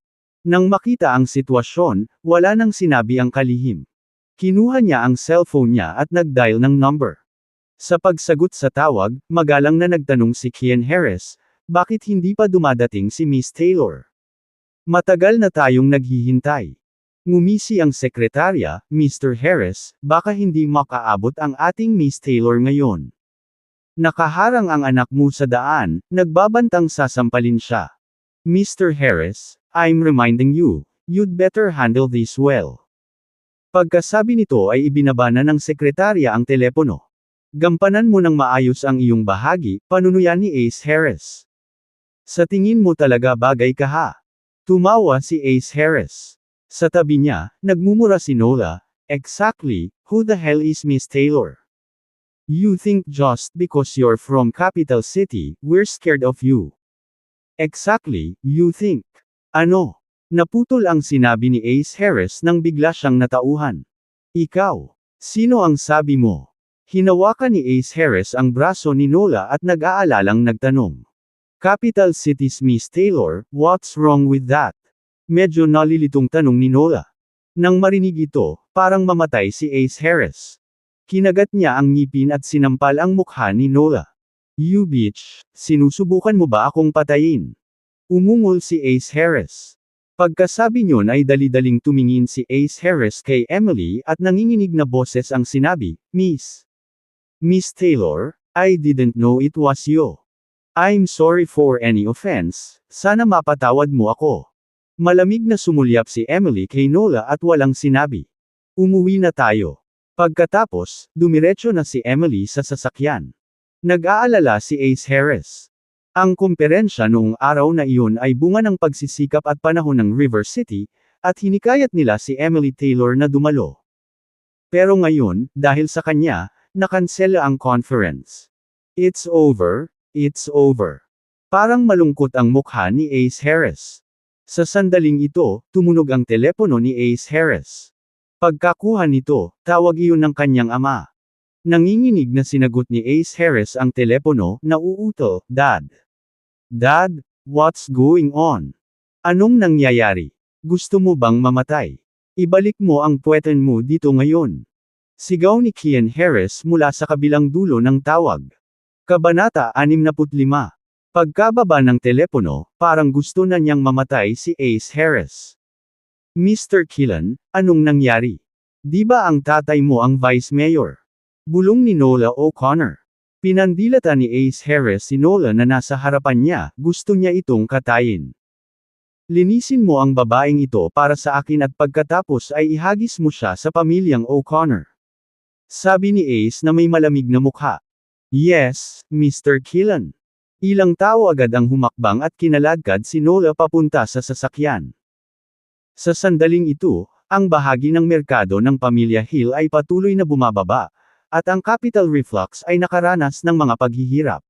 Nang makita ang sitwasyon, wala nang sinabi ang kalihim. Kinuha niya ang cellphone niya at nag-dial ng number. Sa pagsagot sa tawag, magalang na nagtanong si Kian Harris, "Bakit hindi pa dumadating si Miss Taylor? Matagal na tayong naghihintay." Ngumisi ang sekretarya, "Mr. Harris, baka hindi makaabot ang ating Miss Taylor ngayon. Nakaharang ang anak mo sa daan, nagbabantang sasampalin siya. Mr. Harris, I'm reminding you, you'd better handle this well." Pagkasabi nito ay ibinaba na ng sekretarya ang telepono. "Gampanan mo ng maayos ang iyong bahagi," panunuyan ni Ace Harris. "Sa tingin mo talaga bagay ka ha?" Tumawa si Ace Harris. Sa tabi niya, nagmumura si Nola, "Exactly, who the hell is Miss Taylor? You think just because you're from Capital City, we're scared of you." "Exactly, you think." "Ano?" Naputol ang sinabi ni Ace Harris nang bigla siyang natauhan. "Ikaw. Sino ang sabi mo?" Hinawakan ni Ace Harris ang braso ni Nola at nag-aalalang nagtanong. "Capital City's Miss Taylor, what's wrong with that?" Medyo nalilitong tanong ni Nola. Nang marinig ito, parang mamatay si Ace Harris. Kinagat niya ang ngipin at sinampal ang mukha ni Nola. "You bitch, sinusubukan mo ba akong patayin?" Umungol si Ace Harris. Pagkasabi niyon ay dali-daling tumingin si Ace Harris kay Emily at nanginginig na boses ang sinabi, Miss Taylor, I didn't know it was you. I'm sorry for any offense, sana mapatawad mo ako." Malamig na sumulyap si Emily kay Nola at walang sinabi. "Umuwi na tayo." Pagkatapos, dumiretso na si Emily sa sasakyan. Nag-aalala si Ace Harris. Ang komperensya noong araw na iyon ay bunga ng pagsisikap at panahon ng River City, at hinikayat nila si Emily Taylor na dumalo. Pero ngayon, dahil sa kanya, nakansela ang conference. It's over, it's over. Parang malungkot ang mukha ni Ace Harris. Sa sandaling ito, tumunog ang telepono ni Ace Harris. Pagkakuha nito, tawag iyon ng kanyang ama. Nanginginig na sinagot ni Ace Harris ang telepono, nauuto, "Dad. Dad, what's going on? Anong nangyayari? Gusto mo bang mamatay? Ibalik mo ang puwetan mo dito ngayon." Sigaw ni Kian Harris mula sa kabilang dulo ng tawag. Kabanata 65. Pagkababa ng telepono, parang gusto na niyang mamatay si Ace Harris. "Mr. Killen, anong nangyari? Di ba ang tatay mo ang vice mayor?" Bulong ni Nola O'Connor. Pinandilata ni Ace Harris si Nola na nasa harapan niya, gusto niya itong katayin. "Linisin mo ang babaeng ito para sa akin at pagkatapos ay ihagis mo siya sa pamilyang O'Connor." Sabi ni Ace na may malamig na mukha. "Yes, Mr. Killen." Ilang tao agad ang humakbang at kinaladkad si Nola papunta sa sasakyan. Sa sandaling ito, ang bahagi ng merkado ng pamilya Hill ay patuloy na bumababa, at ang Capital Reflux ay nakaranas ng mga paghihirap.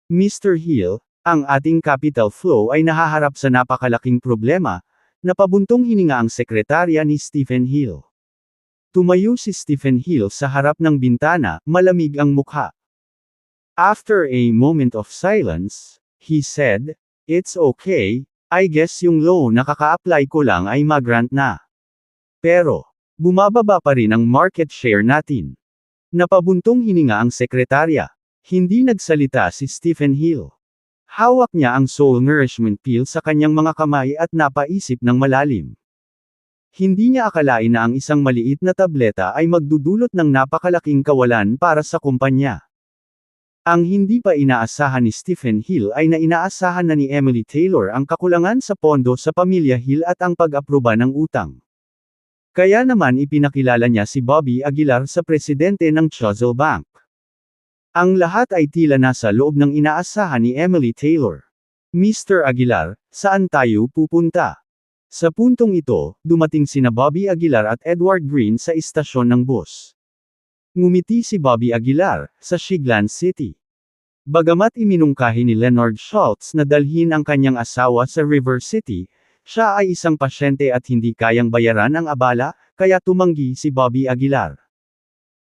"Mr. Hill, ang ating capital flow ay nahaharap sa napakalaking problema," napabuntong hininga ang sekretarya ni Stephen Hill. Tumayo si Stephen Hill sa harap ng bintana, malamig ang mukha. After a moment of silence, he said, "It's okay, I guess yung loan na kaka-apply ko lang ay mag-grant na. Pero, bumababa pa rin ang market share natin." Napabuntong hininga ang sekretarya. Hindi nagsalita si Stephen Hill. Hawak niya ang soul nourishment pill sa kanyang mga kamay at napaisip ng malalim. Hindi niya akalain na ang isang maliit na tableta ay magdudulot ng napakalaking kawalan para sa kumpanya. Ang hindi pa inaasahan ni Stephen Hill ay na inaasahan na ni Emily Taylor ang kakulangan sa pondo sa pamilya Hill at ang pag-aproba ng utang. Kaya naman ipinakilala niya si Bobby Aguilar sa presidente ng Chuzell Bank. Ang lahat ay tila nasa loob ng inaasahan ni Emily Taylor. Mr. Aguilar, saan tayo pupunta? Sa puntong ito, dumating sina Bobby Aguilar at Edward Green sa istasyon ng bus. Ngumiti si Bobby Aguilar, sa Shiglan City. Bagamat iminungkahi ni Leonard Schultz na dalhin ang kanyang asawa sa River City, siya ay isang pasyente at hindi kayang bayaran ang abala, kaya tumanggi si Bobby Aguilar.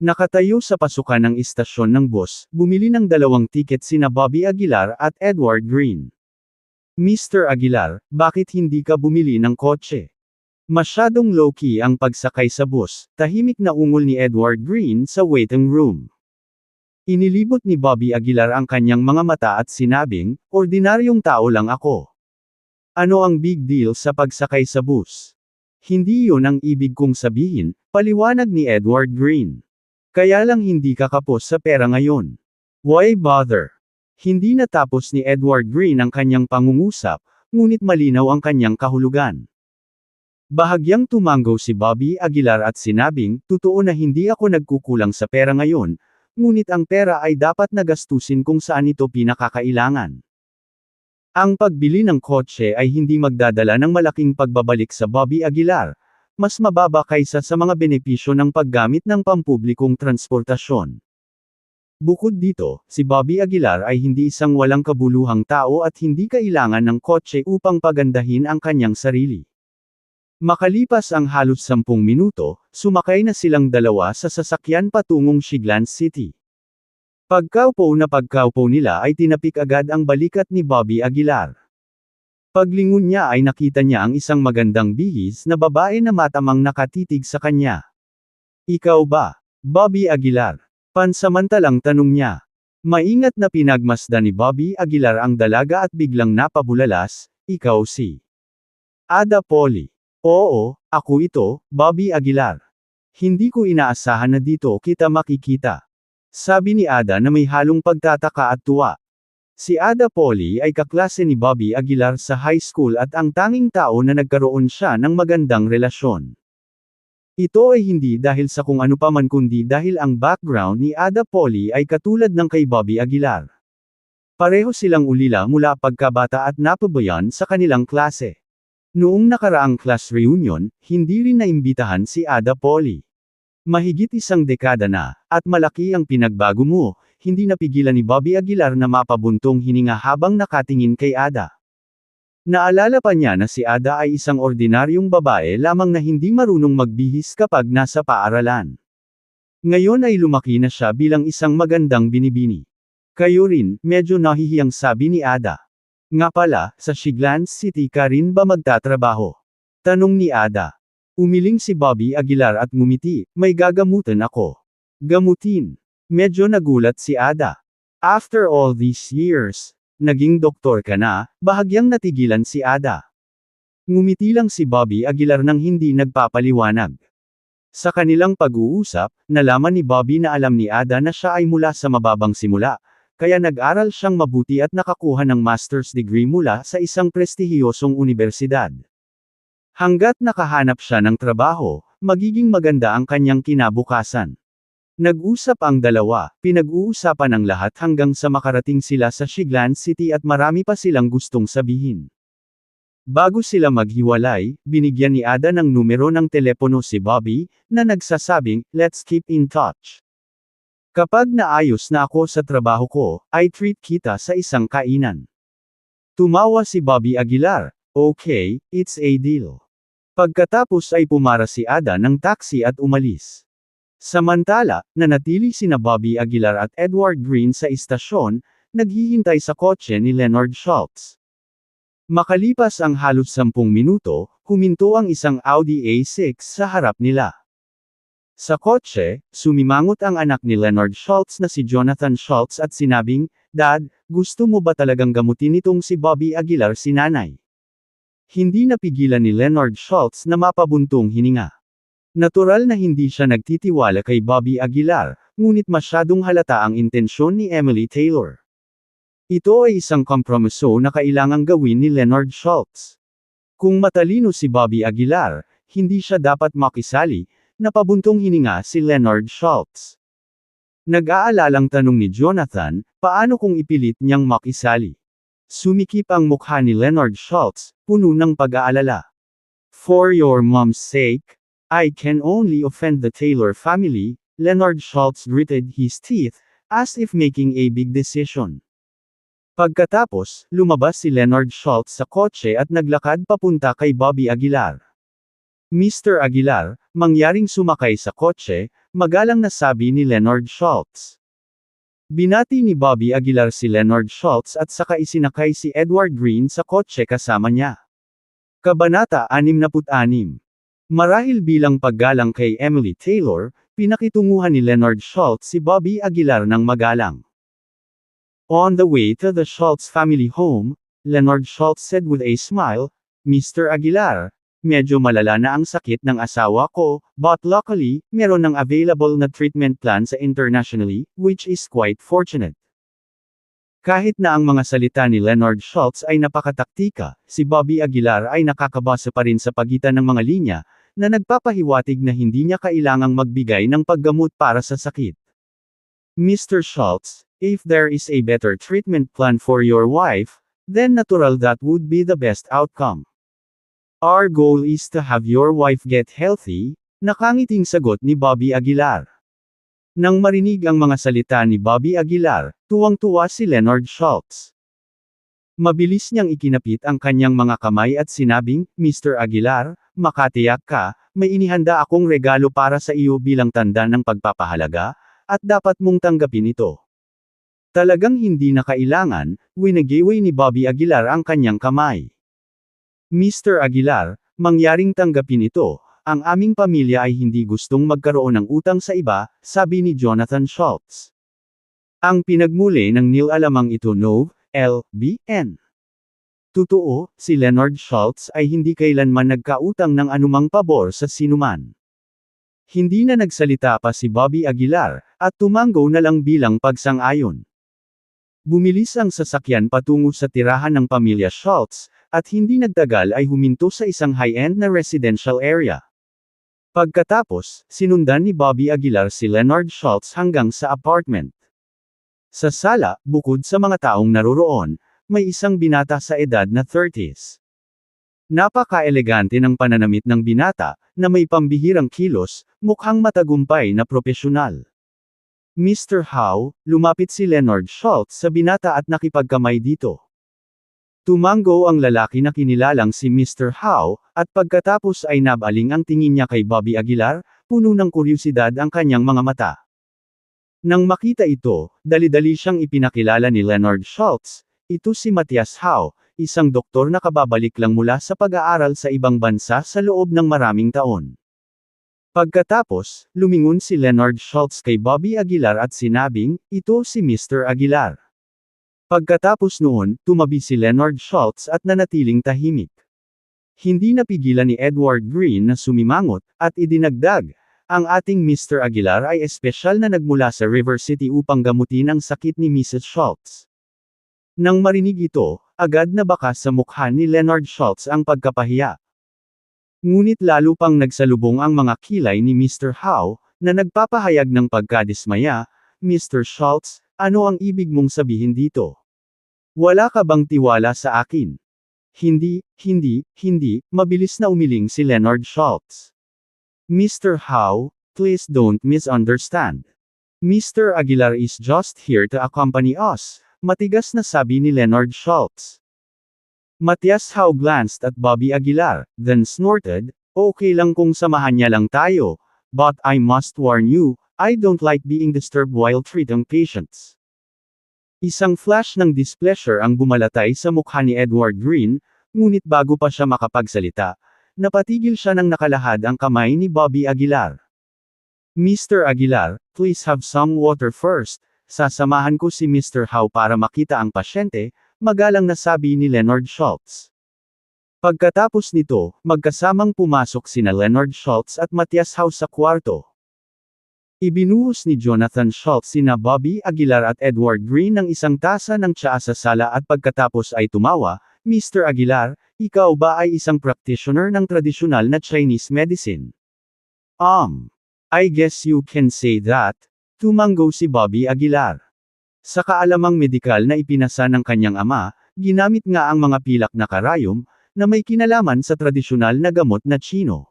Nakatayo sa pasukan ng istasyon ng bus, bumili ng 2 tiket sina Bobby Aguilar at Edward Green. Mr. Aguilar, bakit hindi ka bumili ng kotse? Masyadong low-key ang pagsakay sa bus, tahimik na ungol ni Edward Green sa waiting room. Inilibot ni Bobby Aguilar ang kanyang mga mata at sinabing, ordinaryong tao lang ako. Ano ang big deal sa pagsakay sa bus? Hindi yun ang ibig kong sabihin, paliwanag ni Edward Green. Kaya lang hindi ka kapos sa pera ngayon. Why bother? Hindi natapos ni Edward Green ang kanyang pangungusap, ngunit malinaw ang kanyang kahulugan. Bahagyang tumango si Bobby Aguilar at sinabing, totoo na hindi ako nagkukulang sa pera ngayon, ngunit ang pera ay dapat nagastusin kung saan ito pinakakailangan. Ang pagbili ng kotse ay hindi magdadala ng malaking pagbabalik sa Bobby Aguilar, mas mababa kaysa sa mga benepisyo ng paggamit ng pampublikong transportasyon. Bukod dito, si Bobby Aguilar ay hindi isang walang kabuluhang tao at hindi kailangan ng kotse upang pagandahin ang kanyang sarili. Makalipas ang halos 10 minuto, sumakay na silang dalawa sa sasakyan patungong Shiglan City. Pagkaupo nila ay tinapik agad ang balikat ni Bobby Aguilar. Paglingon niya ay nakita niya ang isang magandang bihis na babae na matamang nakatitig sa kanya. Ikaw ba, Bobby Aguilar? Pansamantalang tanong niya. Maingat na pinagmasdan ni Bobby Aguilar ang dalaga at biglang napabulalas, ikaw si Ada Polly. Oo, ako ito, Bobby Aguilar. Hindi ko inaasahan na dito kita makikita. Sabi ni Ada na may halong pagtataka at tuwa. Si Ada Polly ay kaklase ni Bobby Aguilar sa high school at ang tanging tao na nagkaroon siya ng magandang relasyon. Ito ay hindi dahil sa kung ano paman kundi dahil ang background ni Ada Polly ay katulad ng kay Bobby Aguilar. Pareho silang ulila mula pagkabata at napabayan sa kanilang klase. Noong nakaraang class reunion, hindi rin naimbitahan si Ada Polly. Mahigit 1 dekada na, at malaki ang pinagbago mo, hindi napigilan ni Bobby Aguilar na mapabuntong hininga habang nakatingin kay Ada. Naalala pa niya na si Ada ay isang ordinaryong babae lamang na hindi marunong magbihis kapag nasa paaralan. Ngayon ay lumaki na siya bilang isang magandang binibini. Kayo rin, medyo nahihiyang sabi ni Ada. Nga pala, sa Shiglan City ka rin ba magtatrabaho? Tanong ni Ada. Umiling si Bobby Aguilar at ngumiti, may gagamutan ako. Gamutin. Medyo nagulat si Ada. After all these years, naging doktor ka na, bahagyang natigilan si Ada. Ngumiti lang si Bobby Aguilar nang hindi nagpapaliwanag. Sa kanilang pag-uusap, nalaman ni Bobby na alam ni Ada na siya ay mula sa mababang simula, kaya nag-aral siyang mabuti at nakakuha ng master's degree mula sa isang prestihiyosong unibersidad. Hanggat nakahanap siya ng trabaho, magiging maganda ang kanyang kinabukasan. Nag-usap ang dalawa, pinag-uusapan ang lahat hanggang sa makarating sila sa Shiglan City at marami pa silang gustong sabihin. Bago sila maghiwalay, binigyan ni Ada ng numero ng telepono si Bobby, na nagsasabing, let's keep in touch. Kapag naayos na ako sa trabaho ko, I treat kita sa isang kainan. Tumawa si Bobby Aguilar, okay, it's a deal. Pagkatapos ay pumara si Ada ng taxi at umalis. Samantala, nanatili sina Bobby Aguilar at Edward Green sa istasyon, naghihintay sa kotse ni Leonard Schultz. Makalipas ang halos 10 minuto, huminto ang isang Audi A6 sa harap nila. Sa kotse, sumimangot ang anak ni Leonard Schultz na si Jonathan Schultz at sinabing, Dad, gusto mo ba talagang gamutin itong si Bobby Aguilar si nanay? Hindi napigilan ni Leonard Schultz na mapabuntong hininga. Natural na hindi siya nagtitiwala kay Bobby Aguilar, ngunit masyadong halata ang intensyon ni Emily Taylor. Ito ay isang kompromiso na kailangang gawin ni Leonard Schultz. Kung matalino si Bobby Aguilar, hindi siya dapat makisali, napabuntong hininga si Leonard Schultz. Nag-aalalang tanong ni Jonathan, paano kung ipilit niyang makisali? Sumikip ang mukha ni Leonard Schultz, puno ng pag-aalala. For your mom's sake, I can only offend the Taylor family, Leonard Schultz gritted his teeth, as if making a big decision. Pagkatapos, lumabas si Leonard Schultz sa kotse at naglakad papunta kay Bobby Aguilar. Mr. Aguilar, mangyaring sumakay sa kotse, magalang na sabi ni Leonard Schultz. Binati ni Bobby Aguilar si Leonard Schultz at saka isinakay si Edward Green sa kotse kasama niya. Kabanata 66. Marahil bilang paggalang kay Emily Taylor, pinakitunguhan ni Leonard Schultz si Bobby Aguilar ng magalang. On the way to the Schultz family home, Leonard Schultz said with a smile, Mr. Aguilar, medyo malala na ang sakit ng asawa ko, but luckily, meron ng available na treatment plan sa internationally, which is quite fortunate. Kahit na ang mga salita ni Leonard Schultz ay napakataktika, si Bobby Aguilar ay nakakabasa pa rin sa pagitan ng mga linya, na nagpapahiwatig na hindi niya kailangang magbigay ng paggamot para sa sakit. Mr. Schultz, if there is a better treatment plan for your wife, then natural that would be the best outcome. Our goal is to have your wife get healthy, nakangiting sagot ni Bobby Aguilar. Nang marinig ang mga salita ni Bobby Aguilar, tuwang-tuwa si Leonard Schultz. Mabilis niyang ikinapit ang kanyang mga kamay at sinabing, Mr. Aguilar, makatiyak ka, may inihanda akong regalo para sa iyo bilang tanda ng pagpapahalaga, at dapat mong tanggapin ito. Talagang hindi na kailangan, winagiway ni Bobby Aguilar ang kanyang kamay. Mr. Aguilar, mangyaring tanggapin ito, ang aming pamilya ay hindi gustong magkaroon ng utang sa iba, sabi ni Jonathan Schultz. Ang pinagmuli ng nilalamang ito no, L.B.N. Totoo, si Leonard Schultz ay hindi kailanman nagkautang ng anumang pabor sa sinuman. Hindi na nagsalita pa si Bobby Aguilar, at tumanggo na lang bilang pagsang-ayon. Bumilis ang sasakyan patungo sa tirahan ng pamilya Schultz, at hindi nagtagal ay huminto sa isang high-end na residential area. Pagkatapos, sinundan ni Bobby Aguilar si Leonard Schultz hanggang sa apartment. Sa sala, bukod sa mga taong naroroon, may isang binata sa edad na 30s. Napaka-elegante ng pananamit ng binata, na may pambihirang kilos, mukhang matagumpay na propesyonal. Mr. Howe, lumapit si Leonard Schultz sa binata at nakipagkamay dito. Tumanggo ang lalaki na kinilalang si Mr. Howe, at pagkatapos ay nabaling ang tingin niya kay Bobby Aguilar, puno ng kuryosidad ang kanyang mga mata. Nang makita ito, dali-dali siyang ipinakilala ni Leonard Schultz, ito si Matthias Howe, isang doktor na kababalik lang mula sa pag-aaral sa ibang bansa sa loob ng maraming taon. Pagkatapos, lumingon si Leonard Schultz kay Bobby Aguilar at sinabing, ito si Mr. Aguilar. Pagkatapos noon, tumabi si Leonard Schultz at nanatiling tahimik. Hindi napigilan ni Edward Green na sumimangot, at idinagdag, ang ating Mr. Aguilar ay espesyal na nagmula sa River City upang gamutin ang sakit ni Mrs. Schultz. Nang marinig ito, agad na bakas sa mukha ni Leonard Schultz ang pagkapahiya. Ngunit lalo pang nagsalubong ang mga kilay ni Mr. Howe, na nagpapahayag ng pagkadismaya, Mr. Schultz, ano ang ibig mong sabihin dito? Wala ka bang tiwala sa akin? Hindi, mabilis na umiling si Leonard Schultz. Mr. Howe, please don't misunderstand. Mr. Aguilar is just here to accompany us, matigas na sabi ni Leonard Schultz. Matthias Howe glanced at Bobby Aguilar, then snorted, okay lang kung samahan niya lang tayo, but I must warn you, I don't like being disturbed while treating patients. Isang flash ng displeasure ang bumalatay sa mukha ni Edward Green, ngunit bago pa siya makapagsalita, napatigil siya ng nakalahad ang kamay ni Bobby Aguilar. Mr. Aguilar, please have some water first, sasamahan ko si Mr. Howe para makita ang pasyente, magalang na sabi ni Leonard Schultz. Pagkatapos nito, magkasamang pumasok sina Leonard Schultz at Matthias House sa kwarto. Ibinuhos ni Jonathan Schultz sina Bobby Aguilar at Edward Green ng isang tasa ng tsaa sa sala at pagkatapos ay tumawa, "Mr. Aguilar, ikaw ba ay isang practitioner ng tradisyonal na Chinese medicine?" I guess you can say that. Tumango si Bobby Aguilar. Sa kaalamang medikal na ipinasa ng kanyang ama, ginamit nga ang mga pilak na karayom, na may kinalaman sa tradisyonal na gamot na Tsino.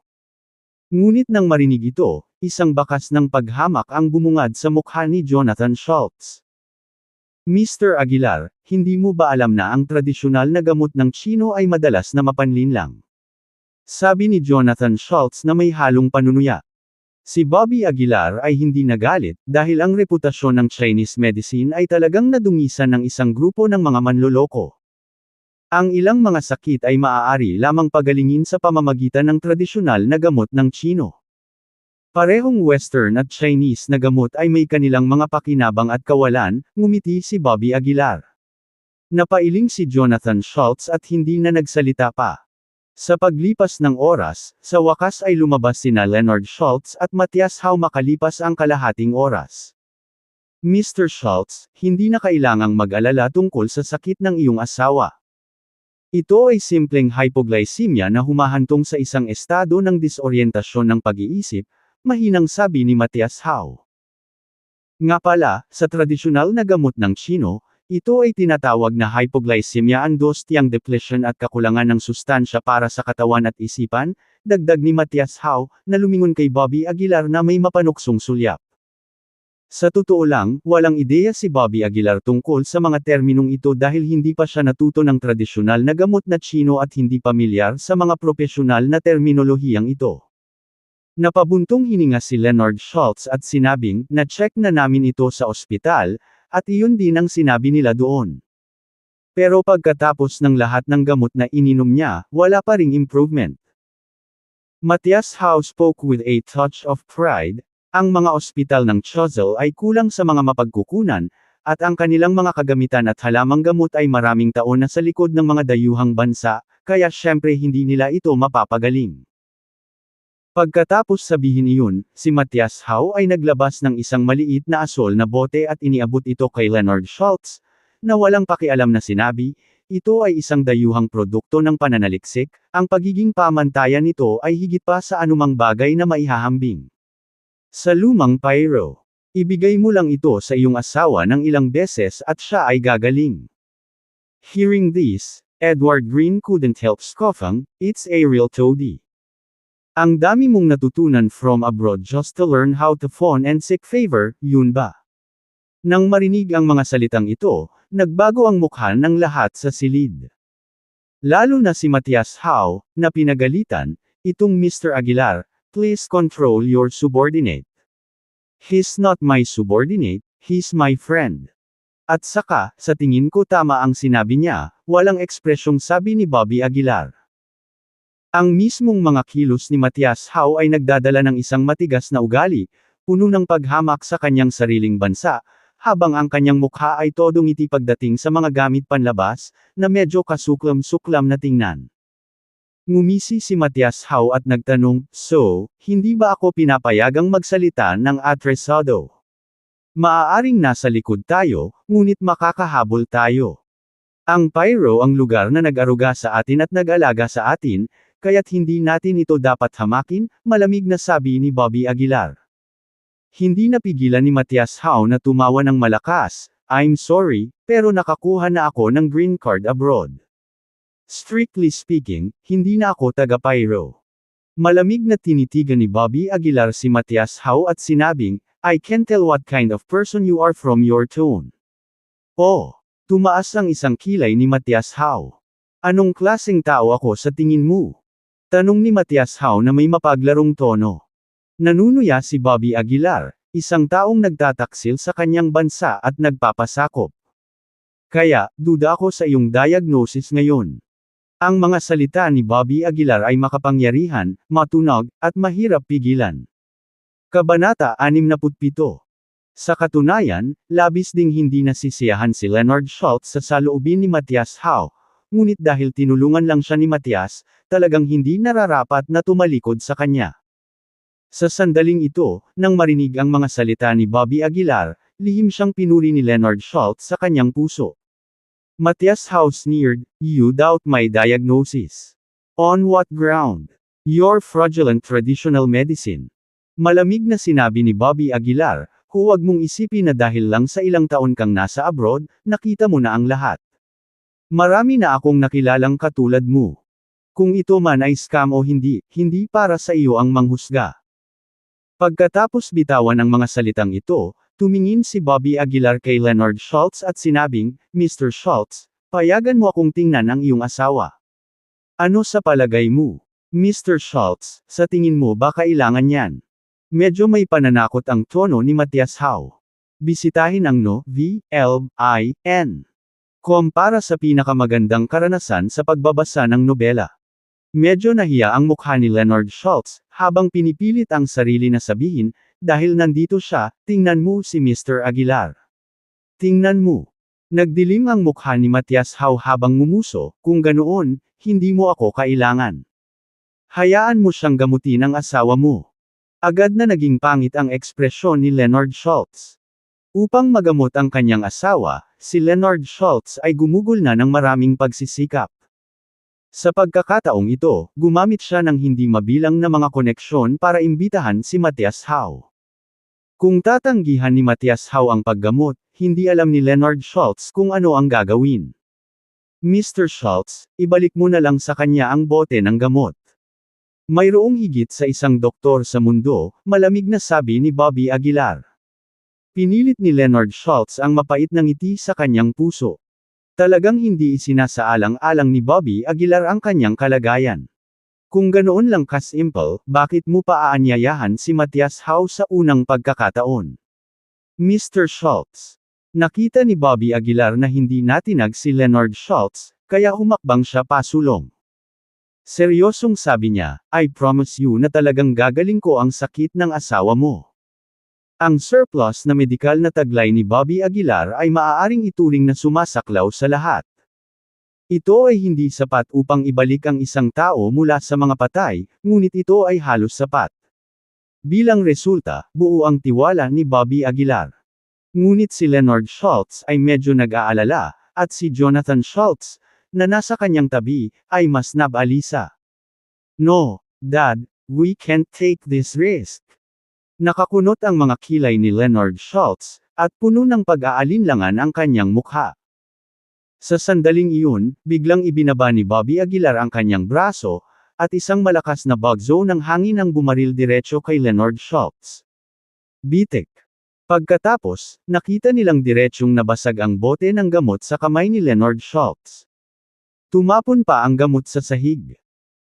Ngunit nang marinig ito, isang bakas ng paghamak ang bumungad sa mukha ni Jonathan Schultz. "Mr. Aguilar, hindi mo ba alam na ang tradisyonal na gamot ng Tsino ay madalas na mapanlinlang?" Sabi ni Jonathan Schultz na may halong panunuya. Si Bobby Aguilar ay hindi nagalit, dahil ang reputasyon ng Chinese medicine ay talagang nadungisan ng isang grupo ng mga manloloko. Ang ilang mga sakit ay maaari lamang pagalingin sa pamamagitan ng tradisyonal na gamot ng Tsino. Parehong Western at Chinese na gamot ay may kanilang mga pakinabang at kawalan, ngumiti si Bobby Aguilar. Napailing si Jonathan Schultz at hindi na nagsalita pa. Sa paglipas ng oras, sa wakas ay lumabas sina Leonard Schultz at Matthias Howe makalipas ang kalahating oras. "Mr. Schultz, hindi na kailangang mag-alala tungkol sa sakit ng iyong asawa. Ito ay simpleng hypoglycemia na humahantong sa isang estado ng disoryentasyon ng pag-iisip," mahinang sabi ni Matthias Howe. Nga pala, sa tradisyonal na gamot ng Tsino, ito ay tinatawag na hypoglycemia andositiang depletion at kakulangan ng sustansya para sa katawan at isipan, dagdag ni Matthias Howe, na lumingon kay Bobby Aguilar na may mapanuksong sulyap. Sa totoo lang, walang ideya si Bobby Aguilar tungkol sa mga terminong ito dahil hindi pa siya natuto ng tradisyonal na gamot na Tsino at hindi pamilyar sa mga propesyonal na terminolohiyang ito. Napabuntong hininga si Leonard Schultz at sinabing, "Na-check na namin ito sa ospital, at iyon din ang sinabi nila doon. Pero pagkatapos ng lahat ng gamot na ininom niya, wala pa ring improvement." Matthias Howe spoke with a touch of pride. Ang mga ospital ng Chuzhou ay kulang sa mga mapagkukunan, at ang kanilang mga kagamitan at halamang gamot ay maraming taon na sa likod ng mga dayuhang bansa, kaya syempre hindi nila ito mapapagaling. Pagkatapos sabihin iyon, si Matthias Howe ay naglabas ng isang maliit na asol na bote at iniabot ito kay Leonard Schultz, na walang pakialam na sinabi, "Ito ay isang dayuhang produkto ng pananaliksik, ang pagiging pamantayan nito ay higit pa sa anumang bagay na maihahambing. Sa lumang pyro, ibigay mo lang ito sa iyong asawa ng ilang beses at siya ay gagaling." Hearing this, Edward Green couldn't help scoffing, "It's a real toady. Ang dami mong natutunan from abroad just to learn how to phone and seek favor, yun ba?" Nang marinig ang mga salitang ito, nagbago ang mukha ng lahat sa silid. Lalo na si Matthias Howe, na pinagalitan, "Itong Mr. Aguilar, please control your subordinate. He's not my subordinate, he's my friend." At saka, sa tingin ko tama ang sinabi niya, walang ekspresyong sabi ni Bobby Aguilar. Ang mismong mga kilos ni Matthias Howe ay nagdadala ng isang matigas na ugali, puno ng paghamak sa kanyang sariling bansa, habang ang kanyang mukha ay todo ngiti pagdating sa mga gamit panlabas, na medyo kasuklam-suklam na tingnan. Ngumisi si Matthias Howe at nagtanong, "So, hindi ba ako pinapayagang magsalita ng atresado? Maaaring nasa likod tayo, ngunit makakahabol tayo. Ang pyro ang lugar na nag-aruga sa atin at nag-alaga sa atin, kaya't hindi natin ito dapat hamakin," malamig na sabi ni Bobby Aguilar. Hindi napigilan ni Matthias Howe na tumawa ng malakas, "I'm sorry, pero nakakuha na ako ng green card abroad. Strictly speaking, hindi na ako taga-pyro." Malamig na tinitigan ni Bobby Aguilar si Matthias Howe at sinabing, "I can tell what kind of person you are from your tone." Oh! Tumaas ang isang kilay ni Matthias Howe. "Anong klaseng tao ako sa tingin mo?" Tanong ni Matthias Howe na may mapaglarong tono. Nanunuya si Bobby Aguilar, isang taong nagtataksil sa kanyang bansa at nagpapasakop. "Kaya, duda ako sa iyong diagnosis ngayon." Ang mga salita ni Bobby Aguilar ay makapangyarihan, matunog, at mahirap pigilan. Kabanata 67. Sa katunayan, labis ding hindi nasisiyahan si Leonard Schultz sa saloobin ni Matthias Howe, ngunit dahil tinulungan lang siya ni Matias, talagang hindi nararapat na tumalikod sa kanya. Sa sandaling ito, nang marinig ang mga salita ni Bobby Aguilar, lihim siyang pinuri ni Leonard Schultz sa kanyang puso. Matias, how sneered, you doubt my diagnosis. On what ground? Your fraudulent traditional medicine. Malamig na sinabi ni Bobby Aguilar, huwag mong isipin na dahil lang sa ilang taon kang nasa abroad, nakita mo na ang lahat. Marami na akong nakilalang katulad mo. Kung ito man ay scam o hindi, hindi para sa iyo ang manghusga. Pagkatapos bitawan ang mga salitang ito, tumingin si Bobby Aguilar kay Leonard Schultz at sinabing, Mr. Schultz, payagan mo akong tingnan ang iyong asawa. Ano sa palagay mo? Mr. Schultz, sa tingin mo ba kailangan yan? Medyo may pananakot ang tono ni Matias Howe. Bisitahin ang no.VLIN.com para sa pinakamagandang karanasan sa pagbabasa ng nobela. Medyo nahiya ang mukha ni Leonard Schultz, habang pinipilit ang sarili na sabihin, dahil nandito siya, tingnan mo si Mr. Aguilar. Tingnan mo. Nagdilim ang mukha ni Matias Howe habang ngumuso, kung ganoon, hindi mo ako kailangan. Hayaan mo siyang gamutin ang asawa mo. Agad na naging pangit ang ekspresyon ni Leonard Schultz. Upang magamot ang kanyang asawa, si Leonard Schultz ay gumugol na ng maraming pagsisikap. Sa pagkakataong ito, gumamit siya ng hindi mabilang na mga koneksyon para imbitahan si Matias Howe. Kung tatanggihan ni Matias Howe ang paggamot, hindi alam ni Leonard Schultz kung ano ang gagawin. Mr. Schultz, ibalik mo na lang sa kanya ang bote ng gamot. Mayroong higit sa isang doktor sa mundo, malamig na sabi ni Bobby Aguilar. Pinilit ni Leonard Schultz ang mapait na ngiti sa kanyang puso. Talagang hindi isinasaalang-alang ni Bobby Aguilar ang kanyang kalagayan. Kung ganoon lang kasimple, bakit mo pa aanyayahan si Matias Howe sa unang pagkakataon? Mr. Schultz. Nakita ni Bobby Aguilar na hindi natinag si Leonard Schultz, kaya humakbang siya pasulong. Seryosong sabi niya, I promise you na talagang gagaling ko ang sakit ng asawa mo. Ang surplus na medikal na taglay ni Bobby Aguilar ay maaaring ituring na sumasaklaw sa lahat. Ito ay hindi sapat upang ibalik ang isang tao mula sa mga patay, ngunit ito ay halos sapat. Bilang resulta, buo ang tiwala ni Bobby Aguilar. Ngunit si Leonard Schultz ay medyo nag-aalala, at si Jonathan Schultz, na nasa kanyang tabi, ay mas nabalisa. No, Dad, we can't take this risk. Nakakunot ang mga kilay ni Leonard Schultz, at puno ng pag-aalinlangan ang kanyang mukha. Sa sandaling iyon, biglang ibinaba ni Bobby Aguilar ang kanyang braso, at isang malakas na bagzo ng hangin ang bumaril diretso kay Leonard Schultz. Bitik. Pagkatapos, nakita nilang diretsyong nabasag ang bote ng gamot sa kamay ni Leonard Schultz. Tumapon pa ang gamot sa sahig.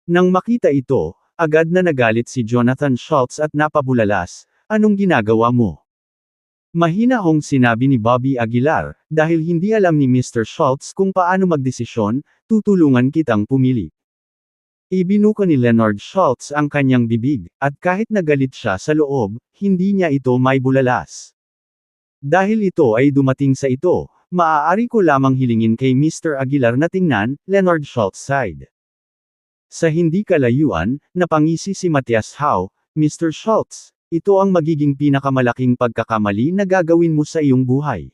Nang makita ito, agad na nagalit si Jonathan Schultz at napabulalas, anong ginagawa mo? Mahinahong sinabi ni Bobby Aguilar, dahil hindi alam ni Mr. Schultz kung paano magdesisyon, tutulungan kitang pumili. Ibinuka ni Leonard Schultz ang kanyang bibig, at kahit nagalit siya sa loob, hindi niya ito maibulalas. Dahil ito ay dumating sa ito, maaari ko lamang hilingin kay Mr. Aguilar na tingnan, Leonard Schultz sighed. Sa hindi kalayuan, napangisi si Matias Howe, Mr. Schultz, ito ang magiging pinakamalaking pagkakamali na gagawin mo sa iyong buhay.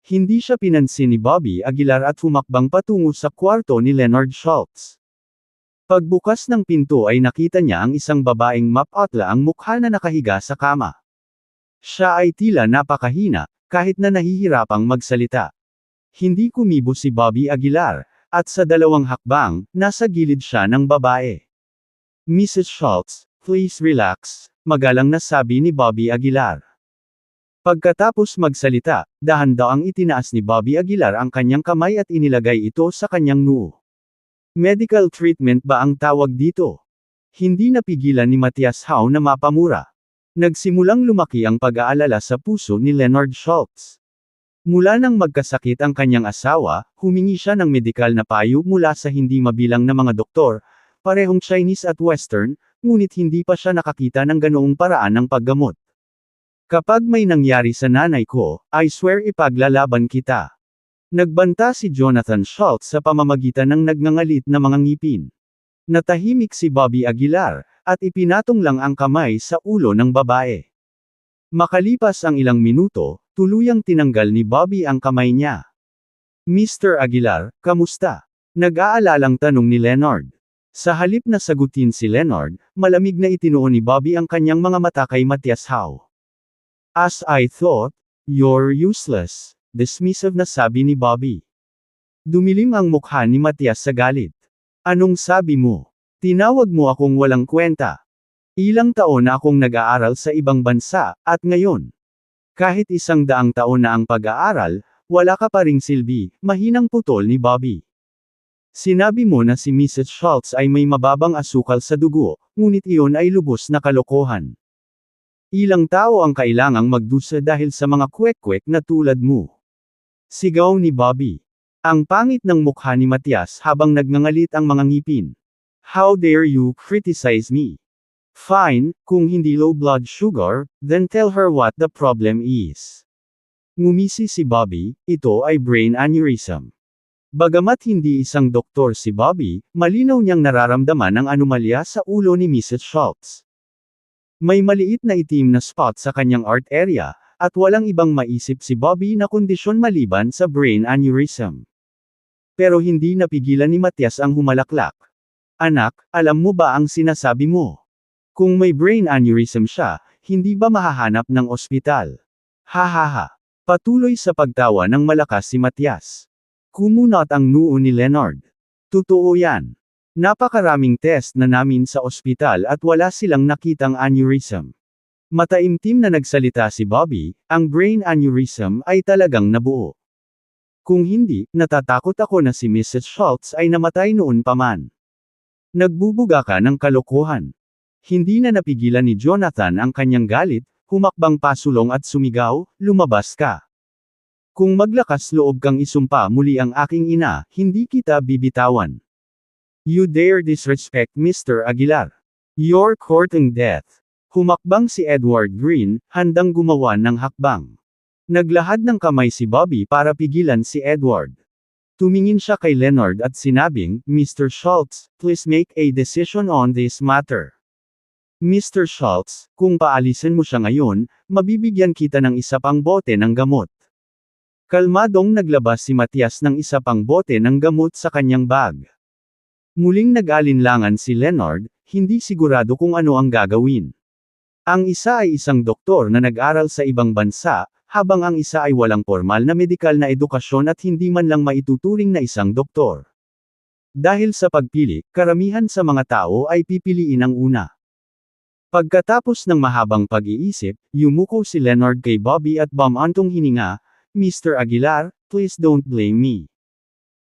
Hindi siya pinansin ni Bobby Aguilar at humakbang patungo sa kwarto ni Leonard Schultz. Pagbukas ng pinto ay nakita niya ang isang babaeng mapatla ang mukha na nakahiga sa kama. Siya ay tila napakahina, kahit na nahihirapang magsalita. Hindi kumibo si Bobby Aguilar, at sa dalawang hakbang, nasa gilid siya ng babae. Mrs. Schultz, please relax, magalang na sabi ni Bobby Aguilar. Pagkatapos magsalita, dahan-daang itinaas ni Bobby Aguilar ang kanyang kamay at inilagay ito sa kanyang noo. Medical treatment ba ang tawag dito? Hindi napigilan ni Matias Howe na mapamura. Nagsimulang lumaki ang pag-aalala sa puso ni Leonard Schultz. Mula nang magkasakit ang kanyang asawa, humingi siya ng medikal na payo mula sa hindi mabilang na mga doktor, parehong Chinese at Western, ngunit hindi pa siya nakakita ng ganoong paraan ng paggamot. Kapag may nangyari sa nanay ko, I swear ipaglalaban kita. Nagbanta si Jonathan Schultz sa pamamagitan ng nagngangalit na mga ngipin. Natahimik si Bobby Aguilar, at ipinatong lang ang kamay sa ulo ng babae. Makalipas ang ilang minuto, tuluyang tinanggal ni Bobby ang kamay niya. Mr. Aguilar, kamusta? Nag-aalalang tanong ni Leonard. Sa halip na sagutin si Leonard, malamig na itinuon ni Bobby ang kanyang mga mata kay Matias Howe. As I thought, you're useless, dismissive na sabi ni Bobby. Dumilim ang mukha ni Matias sa galit. Anong sabi mo? Tinawag mo akong walang kwenta. Ilang taon na akong nag-aaral sa ibang bansa, at ngayon. Kahit 100 taon na ang pag-aaral, wala ka pa ring silbi, mahinang putol ni Bobby. Sinabi mo na si Mrs. Schultz ay may mababang asukal sa dugo, ngunit iyon ay lubos na kalokohan. Ilang tao ang kailangang magdusa dahil sa mga kwek-kwek na tulad mo. Sigaw ni Bobby. Ang pangit ng mukha ni Matias habang nagngangalit ang mga ngipin. How dare you criticize me? Fine, kung hindi low blood sugar, then tell her what the problem is. Ngumisi si Bobby, ito ay brain aneurysm. Bagamat hindi isang doktor si Bobby, malinaw niyang nararamdaman ang anomalya sa ulo ni Mrs. Schultz. May maliit na itim na spot sa kanyang arteria, at walang ibang maisip si Bobby na kondisyon maliban sa brain aneurysm. Pero hindi napigilan ni Matias ang humalaklak. Anak, alam mo ba ang sinasabi mo? Kung may brain aneurysm siya, hindi ba mahahanap ng ospital? Hahaha. Patuloy sa pagtawa ng malakas si Matias. Kumunot ang noo ni Leonard. Totoo yan. Napakaraming test na namin sa ospital at wala silang nakitang aneurysm. Mataimtim na nagsalita si Bobby, ang brain aneurysm ay talagang nabuo. Kung hindi, natatakot ako na si Mrs. Schultz ay namatay noon pa man. Nagbubuga ka ng kalokohan. Hindi na napigilan ni Jonathan ang kanyang galit, humakbang pasulong at sumigaw, lumabas ka. Kung maglakas loob kang isumpa muli ang aking ina, hindi kita bibitawan. You dare disrespect Mr. Aguilar. You're courting death. Humakbang si Edward Green, handang gumawa ng hakbang. Naglahad ng kamay si Bobby para pigilan si Edward. Tumingin siya kay Leonard at sinabing, Mr. Schultz, please make a decision on this matter. Mr. Schultz, kung paalisin mo siya ngayon, mabibigyan kita ng isa pang bote ng gamot. Kalmadong naglabas si Matias ng isa pang bote ng gamot sa kanyang bag. Muling nag-alinlangan si Leonard, hindi sigurado kung ano ang gagawin. Ang isa ay isang doktor na nag-aral sa ibang bansa, habang ang isa ay walang formal na medikal na edukasyon at hindi man lang maituturing na isang doktor. Dahil sa pagpili, karamihan sa mga tao ay pipiliin ang una. Pagkatapos ng mahabang pag-iisip, yumuko si Leonard kay Bobby at bumantong hininga, Mr. Aguilar, please don't blame me.